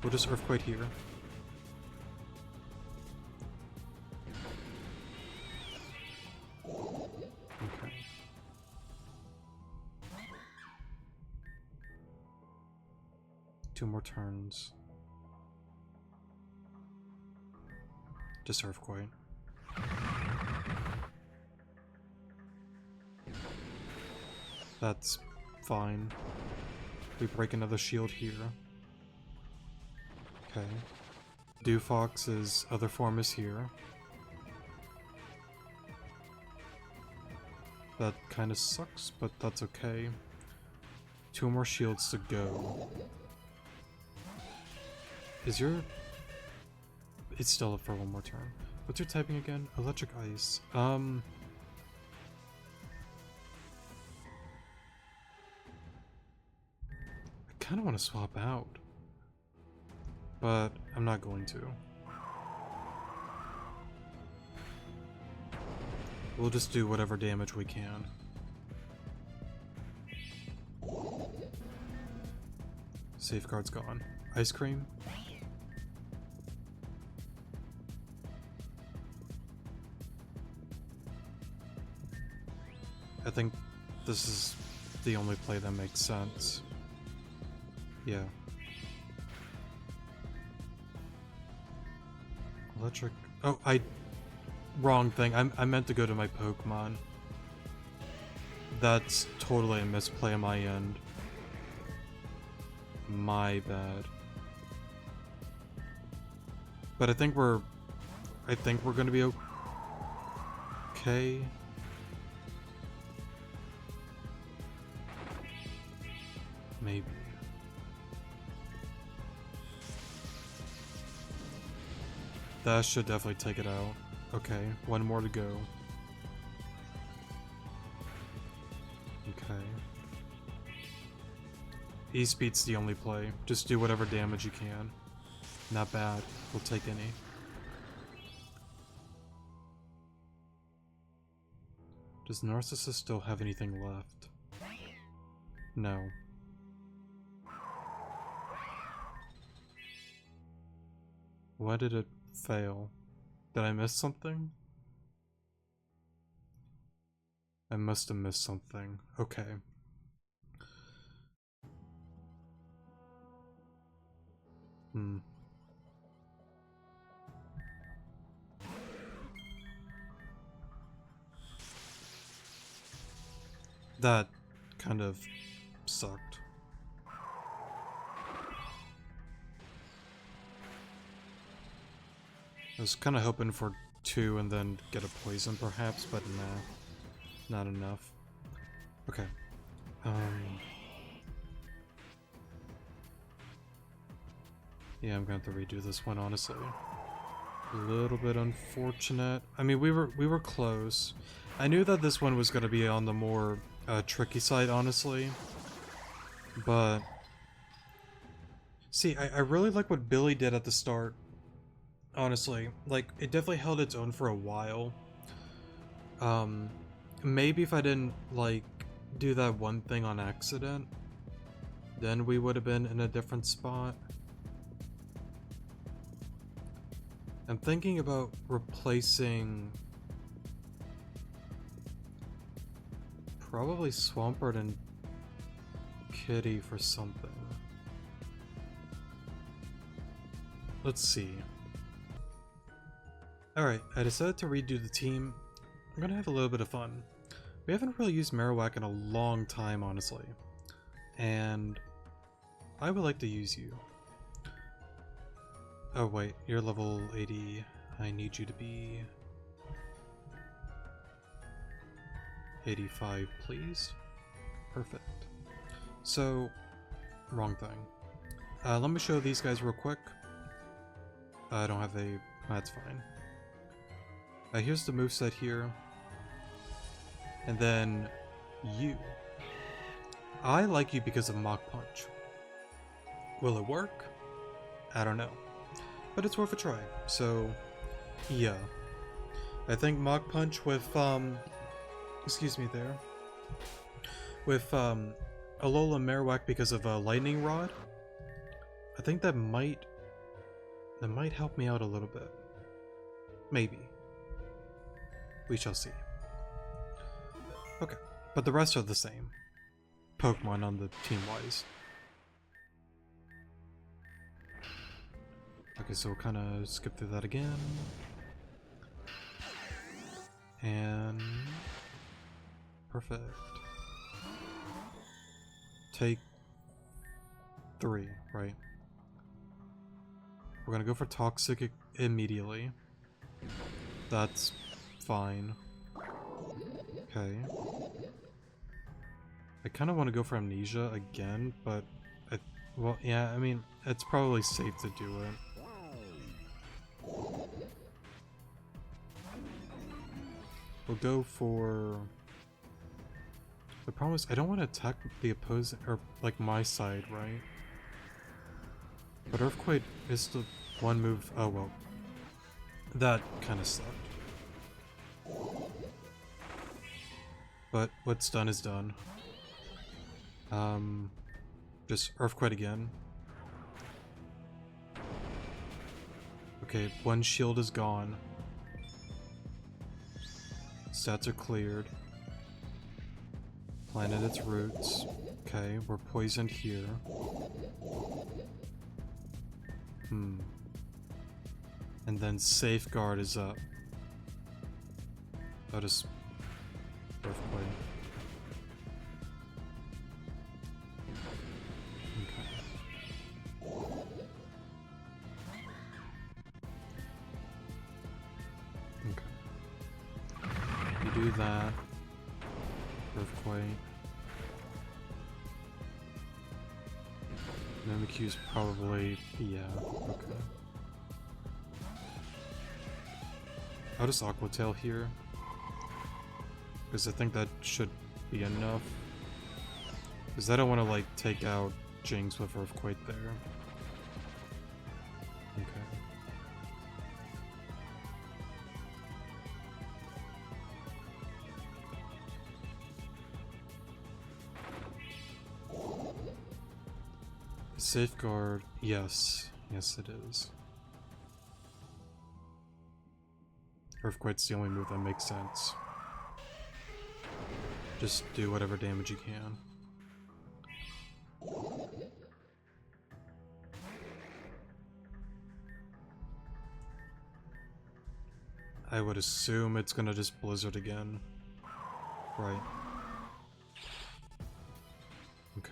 We'll just Earthquake here. Okay. Two more turns. Just Earthquake. That's fine. We break another shield here. Okay. Dufox's other form is here. That kind of sucks, but that's okay. 2 more shields to go. Is your... It's still up for 1 more turn. What's your typing again? Electric Ice. I kind of want to swap out. But I'm not going to. We'll just do whatever damage we can. Safeguard's gone. Ice Cream. I think this is the only play that makes sense. Yeah. Electric... Oh, wrong thing. I meant to go to my Pokemon. That's totally a misplay on my end. My bad. But I think we're gonna be okay. Maybe. That should definitely take it out. Okay, 1 more to go. Okay. E-Speed's the only play. Just do whatever damage you can. Not bad. We'll take any. Does Narcissa still have anything left? No. Why did it fail? Did I miss something? I must have missed something. Okay. That kind of sucked. I was kind of hoping for 2 and then get a poison perhaps, but nah. Not enough. Okay. Yeah, I'm going to have to redo this one, honestly. A little bit unfortunate. I mean, we were close. I knew that this one was going to be on the more tricky side, honestly. But... See, I really like what Billy did at the start. Honestly. Like, it definitely held its own for a while. Maybe if I didn't, like, do that one thing on accident, then we would have been in a different spot. I'm thinking about replacing probably Swampert and Kitty for something. Let's see. Alright, I decided to redo the team. I'm gonna have a little bit of fun. We haven't really used Marowak in a long time, honestly. And I would like to use you. Oh wait, you're level 80. I need you to be 85, please. Perfect. So, wrong thing. Let me show these guys real quick. I don't have a... That's fine. Here's the moveset here. And then you. I like you because of Mach Punch. Will it work? I don't know. But it's worth a try. So, yeah. I think Mach Punch with, excuse me there. With, Alola Marowak because of Lightning Rod. I think that might help me out a little bit. Maybe. We shall see. Okay, but the rest are the same. Pokemon on the team-wise. Okay, so we'll kind of skip through that again. And... perfect. Take 3, right? We're gonna go for Toxic immediately. That's fine. Okay. I kind of want to go for Amnesia again, but... well, yeah, I mean, it's probably safe to do it. We'll go for... The problem is, I don't want to attack the opposing... or, like, my side, right? But Earthquake is the one move... oh, well. That kind of sucked. But what's done is done. Just Earthquake again. Okay, one shield is gone. Stats are cleared. Planted its roots. Okay, we're poisoned here. And then Safeguard is up. I'll just Earthquake. Do that. Earthquake. Mimikyu's probably... yeah, okay. I'll just Aqua Tail here. Because I think that should be enough. Because I don't want to, like, take out Jinx with Earthquake there. Okay. Safeguard, yes. Yes, it is. Earthquake's the only move that makes sense. Just do whatever damage you can. I would assume it's gonna just Blizzard again. Right. Okay.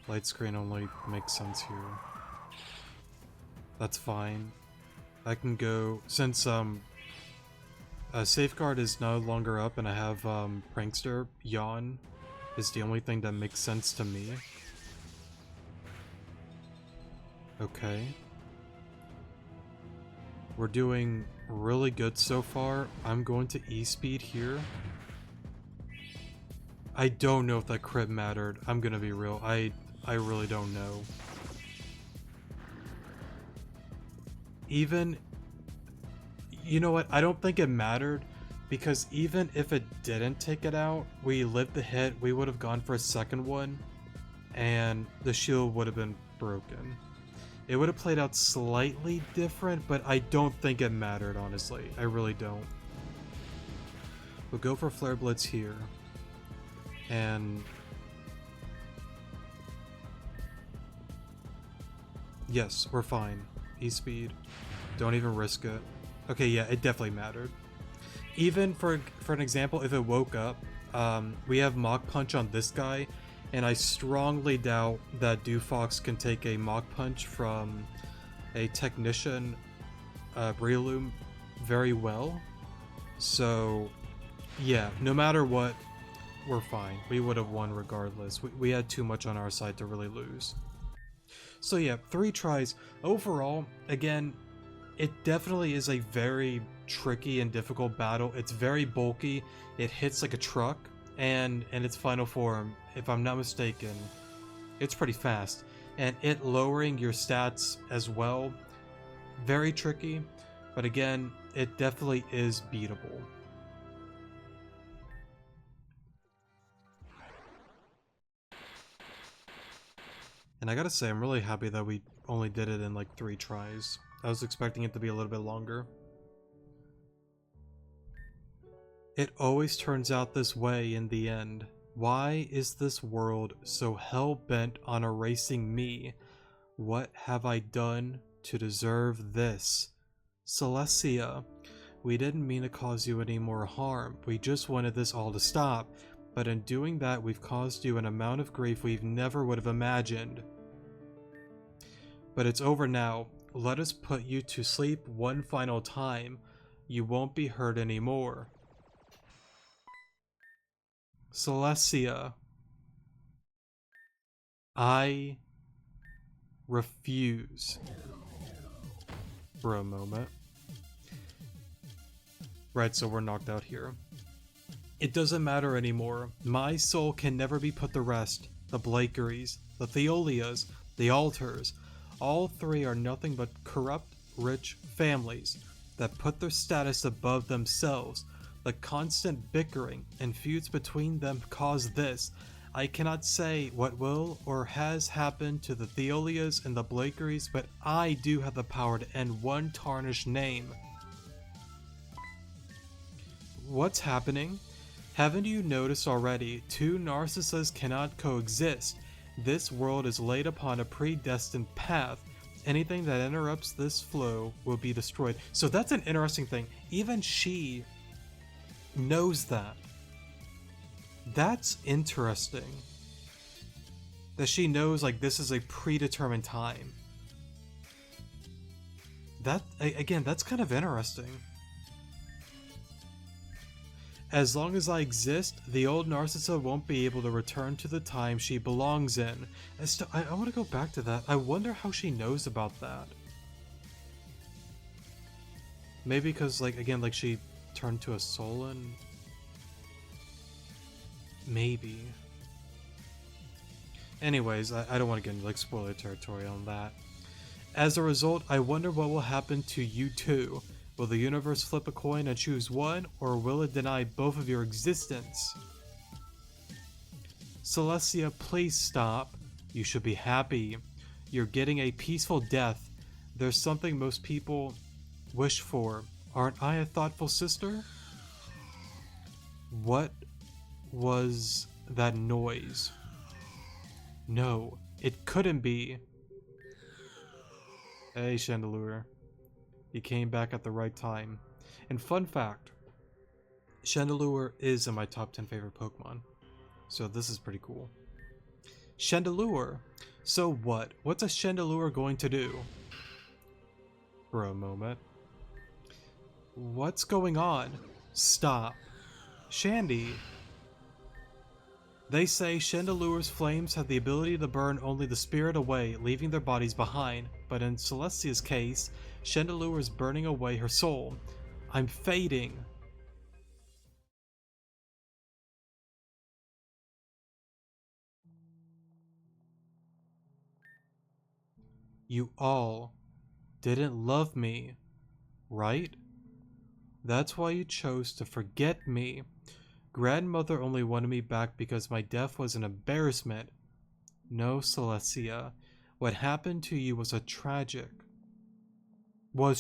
Light screen only makes sense here. That's fine. I can go, since Safeguard is no longer up and I have Prankster, Yawn is the only thing that makes sense to me. Okay. We're doing really good so far. I'm going to E-Speed here. I don't know if that crit mattered. I'm gonna be real. I really don't know. Even... you know what? I don't think it mattered, because even if it didn't take it out, we lived the hit, we would have gone for a second one, and the shield would have been broken. It would have played out slightly different, but I don't think it mattered, honestly. I really don't. We'll go for Flare Blitz here. And... yes, we're fine. E-Speed. Don't even risk it. Okay, yeah, it definitely mattered. Even for an example, if it woke up, we have Mach Punch on this guy, and I strongly doubt that Dewfox can take a Mach Punch from a Technician Breloom very well. So, yeah, no matter what, we're fine. We would have won regardless. We had too much on our side to really lose. So yeah, 3 tries. Overall, again, it definitely is a very tricky and difficult battle. It's very bulky. It hits like a truck, and in its final form, if I'm not mistaken, it's pretty fast. And it lowering your stats as well, very tricky, but again, it definitely is beatable. And I gotta say, I'm really happy that we only did it in like 3 tries. I was expecting it to be a little bit longer. It always turns out this way in the end. Why is this world so hell-bent on erasing me? What have I done to deserve this? Celestia, we didn't mean to cause you any more harm. We just wanted this all to stop. but in doing that we've caused you an amount of grief we've never would have imagined. But it's over now. Let us put you to sleep one final time. You won't be hurt anymore. Celestia, I refuse. For a moment. Right, so we're knocked out here. It doesn't matter anymore. My soul can never be put to rest. The Blakeries, the Theolias, the Altars, all three are nothing but corrupt, rich families that put their status above themselves. The constant bickering and feuds between them cause this. I cannot say what will or has happened to the Theolias and the Blakeries, but I do have the power to end one tarnished name. What's happening? Haven't you noticed already? Two Narcissas cannot coexist. This world is laid upon a predestined path. Anything that interrupts this flow will be destroyed. So that's an interesting thing. Even she knows that. That's interesting. That she knows, like, this is a predetermined time. That, again, that's kind of interesting. As long as I exist, the old Narcissa won't be able to return to the time she belongs in. I want to go back to that. I wonder how she knows about that. Maybe because, like, again, like, she turned to a soul and... Maybe. Anyways, I don't want to get into, like, spoiler territory on that. As a result, I wonder what will happen to you two. Will the universe flip a coin and choose one, or will it deny both of your existence? Celestia, please stop. You should be happy. You're getting a peaceful death. There's something most people wish for. Aren't I a thoughtful sister? What was that noise? No, it couldn't be. Hey, Chandelure. You came back at the right time. And fun fact, Chandelure is in my top 10 favorite Pokemon. So this is pretty cool. Chandelure. So what? What's a Chandelure going to do? For a moment. What's going on? Stop. Shandy. They say Chandelure's flames have the ability to burn only the spirit away, leaving their bodies behind. But in Celestia's case, Chandelure is burning away her soul. I'm fading. You all didn't love me, right? That's why you chose to forget me. Grandmother only wanted me back because my death was an embarrassment. No, Celestia. What happened to you was tragic. What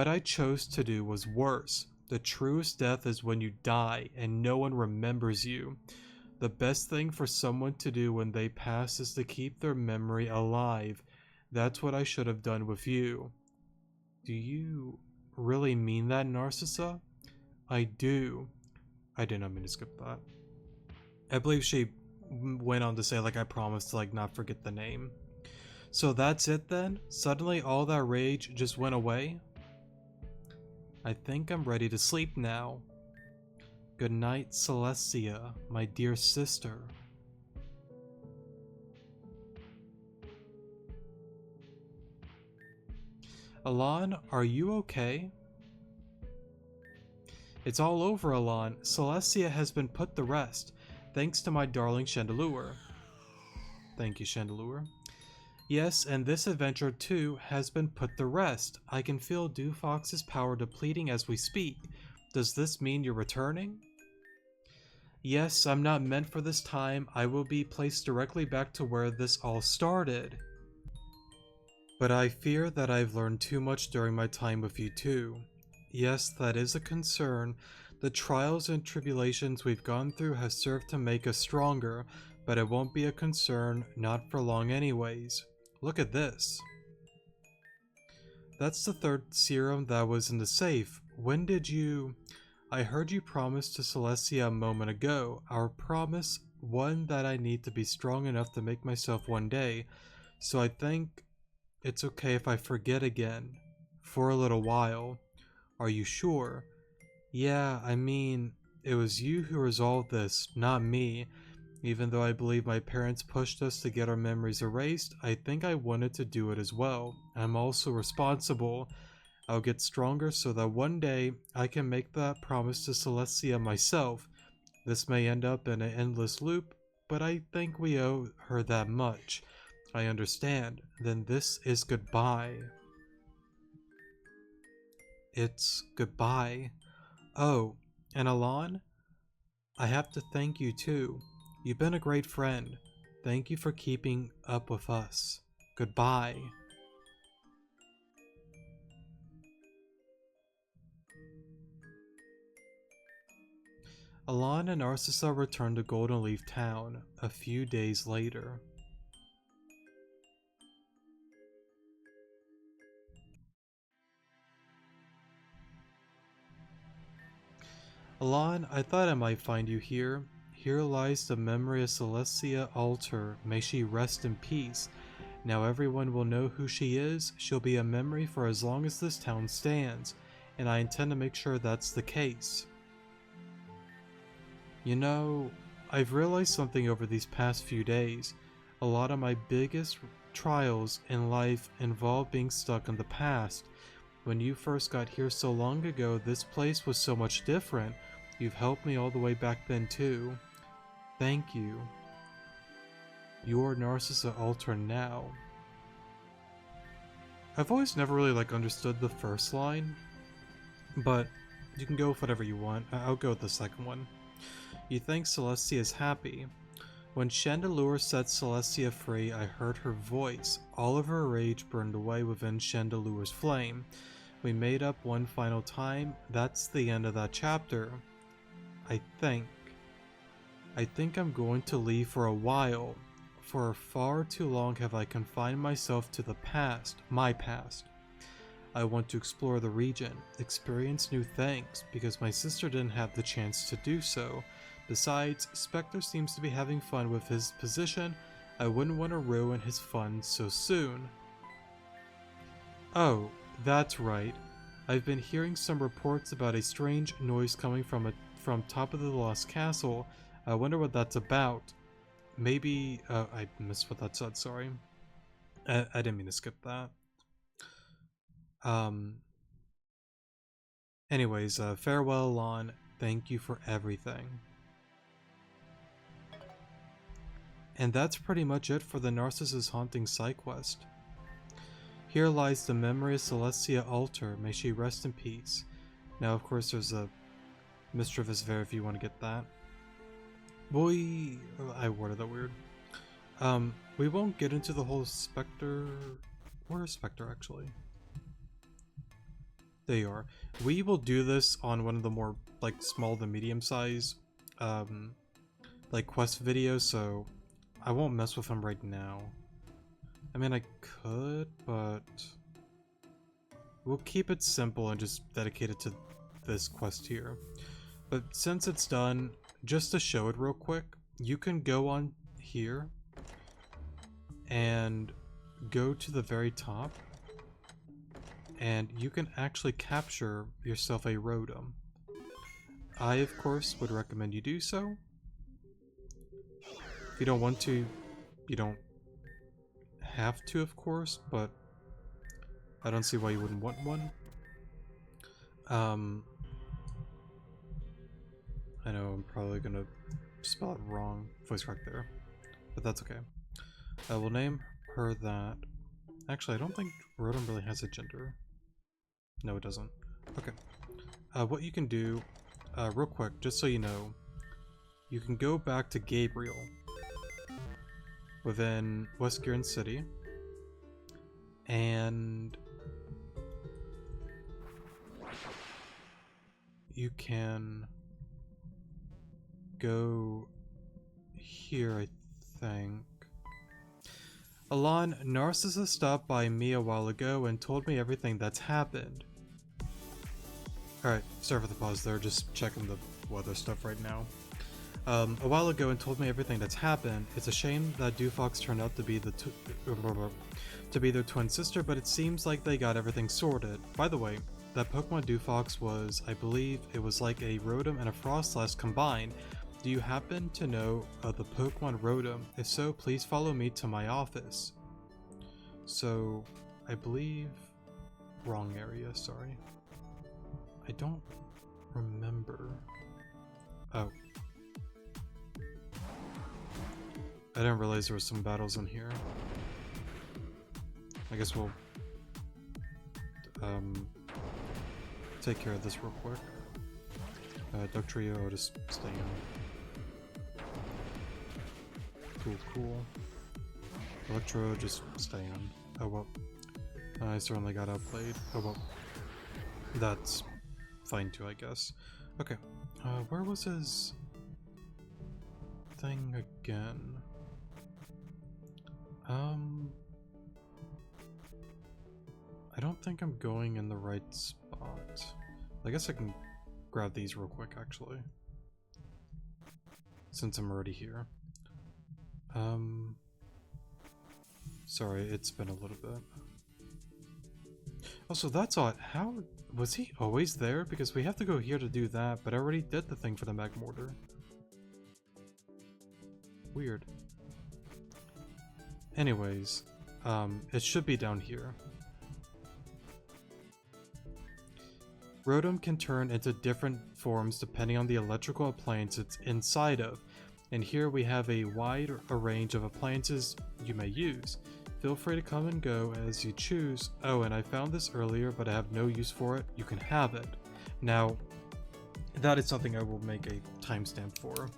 I chose to do was worse. The truest death is when you die and no one remembers you. The best thing for someone to do when they pass is to keep their memory alive. That's what I should have done with you. Do you really mean that, Narcissa? I do. I did not mean to skip that. I believe she went on to say, like, I promised to, like, not forget the name. So that's it then? Suddenly all that rage just went away? I think I'm ready to sleep now. Good night, Celestia, my dear sister. Alon, are you okay? It's all over, Alon. Celestia has been put to rest, thanks to my darling Chandelure. Thank you, Chandelure. Yes, and this adventure too has been put to rest. I can feel Dewfox's power depleting as we speak. Does this mean you're returning? Yes, I'm not meant for this time. I will be placed directly back to where this all started. But I fear that I've learned too much during my time with you too. Yes, that is a concern. The trials and tribulations we've gone through have served to make us stronger, but it won't be a concern, not for long anyways. Look at this. That's the third serum that was in the safe. When did you... I heard you promise to Celestia a moment ago. Our promise, one that I need to be strong enough to make myself one day, so I think it's okay if I forget again. For a little while. Are you sure? Yeah, I mean, it was you who resolved this, not me. Even though I believe my parents pushed us to get our memories erased, I think I wanted to do it as well. I'm also responsible. I'll get stronger so that one day I can make that promise to Celestia myself. This may end up in an endless loop, but I think we owe her that much. I understand. Then this is goodbye. It's goodbye. Oh, and Alon? I have to thank you too. You've been a great friend. Thank you for keeping up with us. Goodbye. Alon and Narcissa returned to Golden Leaf Town a few days later. Alon, I thought I might find you here. Here lies the memory of Celestia Alter. May she rest in peace. Now everyone will know who she is. She'll be a memory for as long as this town stands, and I intend to make sure that's the case. You know, I've realized something over these past few days. A lot of my biggest trials in life involve being stuck in the past. When you first got here so long ago, this place was so much different. You've helped me all the way back then too. Thank you. You're Narcissa Alter now. I've always never really understood the first line, but you can go with whatever you want. I'll go with the second one. You think Celestia is happy. When Chandelure set Celestia free, I heard her voice. All of her rage burned away within Chandelure's flame. We made up one final time. That's the end of that chapter. I think I'm going to leave for a while. For far too long have I confined myself to the past, my past. I want to explore the region, experience new things, because my sister didn't have the chance to do so. Besides, Spectre seems to be having fun with his position. I wouldn't want to ruin his fun so soon. Oh, that's right. I've been hearing some reports about a strange noise coming from top of the Lost Castle. I wonder what that's about. Maybe, I missed what that said, sorry. I didn't mean to skip that. Anyways, farewell, Alon. Thank you for everything. And that's pretty much it for the Narcissa's Haunting side quest. Here lies the memory of Celestia Alter. May she rest in peace. Now, of course, there's a Mischievous Fair if you want to get that. I worded that weird. We won't get into the whole Spectre... Where is Spectre, actually? There you are. We will do this on one of the more, small to medium size, quest videos, so I won't mess with him right now. I mean, I could, but we'll keep it simple and just dedicate it to this quest here. But since it's done, just to show it real quick, you can go on here and go to the very top, and you can actually capture yourself a Rotom. I, of course, would recommend you do so. If you don't want to, you don't have to, of course, but I don't see why you wouldn't want one. I know I'm probably gonna spell it wrong, voice crack there, but that's okay. I will name her that. Actually, I don't think Rotom really has a gender. No, it doesn't. Okay. What you can do, real quick, just so you know, you can go back to Gabriel within West Giron City, and you can go here, I think. Alon, Narcissa stopped by me a while ago and told me everything that's happened. Alright, sorry for the pause there, just checking the weather stuff right now. A while ago and told me everything that's happened. It's a shame that Dewfox turned out to be their twin sister, but it seems like they got everything sorted. By the way, that Pokemon Dewfox was, I believe, it was like a Rotom and a Frostlass combined. Do you happen to know the Pokemon Rotom? If so, please follow me to my office. So, I believe... wrong area, sorry. I don't remember. Oh. I didn't realize there were some battles in here. I guess we'll take care of this real quick. Dugtrio, just stay on. Cool, cool. Electro, just stay on. Oh well. I certainly got outplayed. Oh well. That's fine too, I guess. Okay. Where was his thing again? I don't think I'm going in the right spot. I guess I can grab these real quick, actually. Since I'm already here. Sorry, it's been a little bit. Also, that's odd. How... was he always there? Because we have to go here to do that, but I already did the thing for the Magmortar. Weird. Anyways, it should be down here. Rotom can turn into different forms depending on the electrical appliance it's inside of, and here we have a wide range of appliances you may use. Feel free to come and go as you choose. Oh, and I found this earlier, but I have no use for it. You can have it. Now, that is something I will make a timestamp for,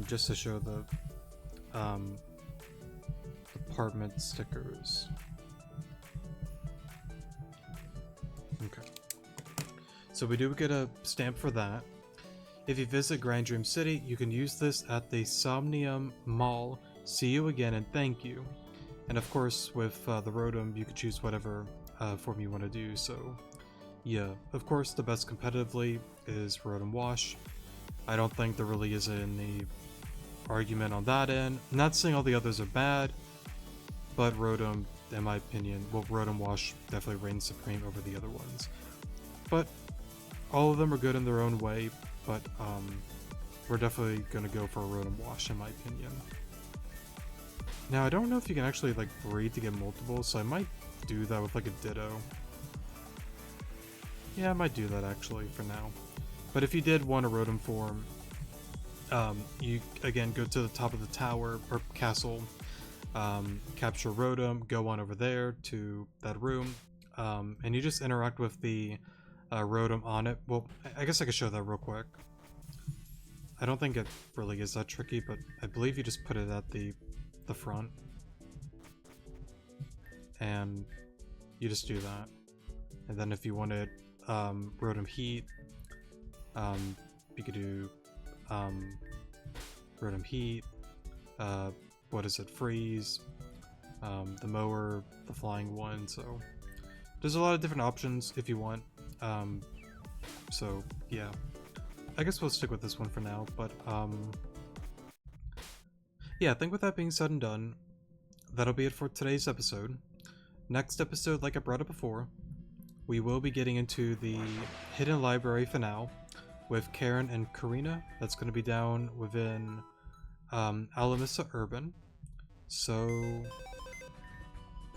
just to show the apartment stickers. Okay. So we do get a stamp for that. If you visit Grand Dream City, you can use this at the Somnium Mall. See you again and thank you. And of course, with the Rotom, you can choose whatever form you want to do, so yeah. Of course, the best competitively is Rotom Wash. I don't think there really is any argument on that end. I'm not saying all the others are bad, but Rotom, in my opinion, well, Rotom Wash definitely reigns supreme over the other ones. But all of them are good in their own way, but we're definitely going to go for a Rotom Wash, in my opinion. Now, I don't know if you can actually, like, breed to get multiple, so I might do that with, like, a Ditto. Yeah, I might do that, actually, for now. But if you did want a Rotom form, you, again, go to the top of the tower, or castle, capture Rotom, go on over there to that room, and you just interact with the Rotom on it. Well, I guess I could show that real quick. I don't think it really is that tricky, but I believe you just put it at the front, and you just do that. And then if you wanted Rotom Heat, you could do Rotom Heat, what is it, Freeze, the Mower, the Flying one, so there's a lot of different options if you want. So yeah, I guess we'll stick with this one for now, but yeah, I think with that being said and done, that'll be it for today's episode. Next episode, like I brought up before, we will be getting into the Hidden Library finale with Karen and Karina. That's going to be down within Alamissa Urban. So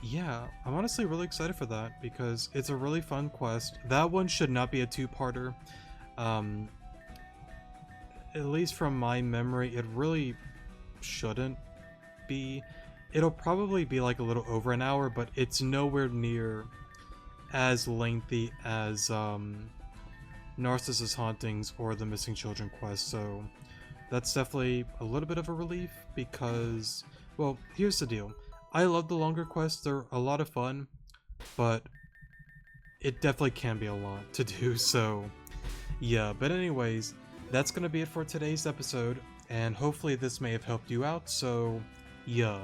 yeah, I'm honestly really excited for that because it's a really fun quest. That one should not be a two-parter. At least from my memory, it really shouldn't be. It'll probably be like a little over an hour, but it's nowhere near as lengthy as Narcissa's Hauntings or the Missing Children quest, so that's definitely a little bit of a relief because, well, here's the deal. I love the longer quests, they're a lot of fun, but it definitely can be a lot to do, so yeah. But anyways, that's gonna be it for today's episode, and hopefully this may have helped you out, so yeah.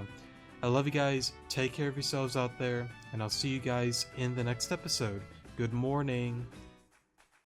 I love you guys, take care of yourselves out there, and I'll see you guys in the next episode. Good morning.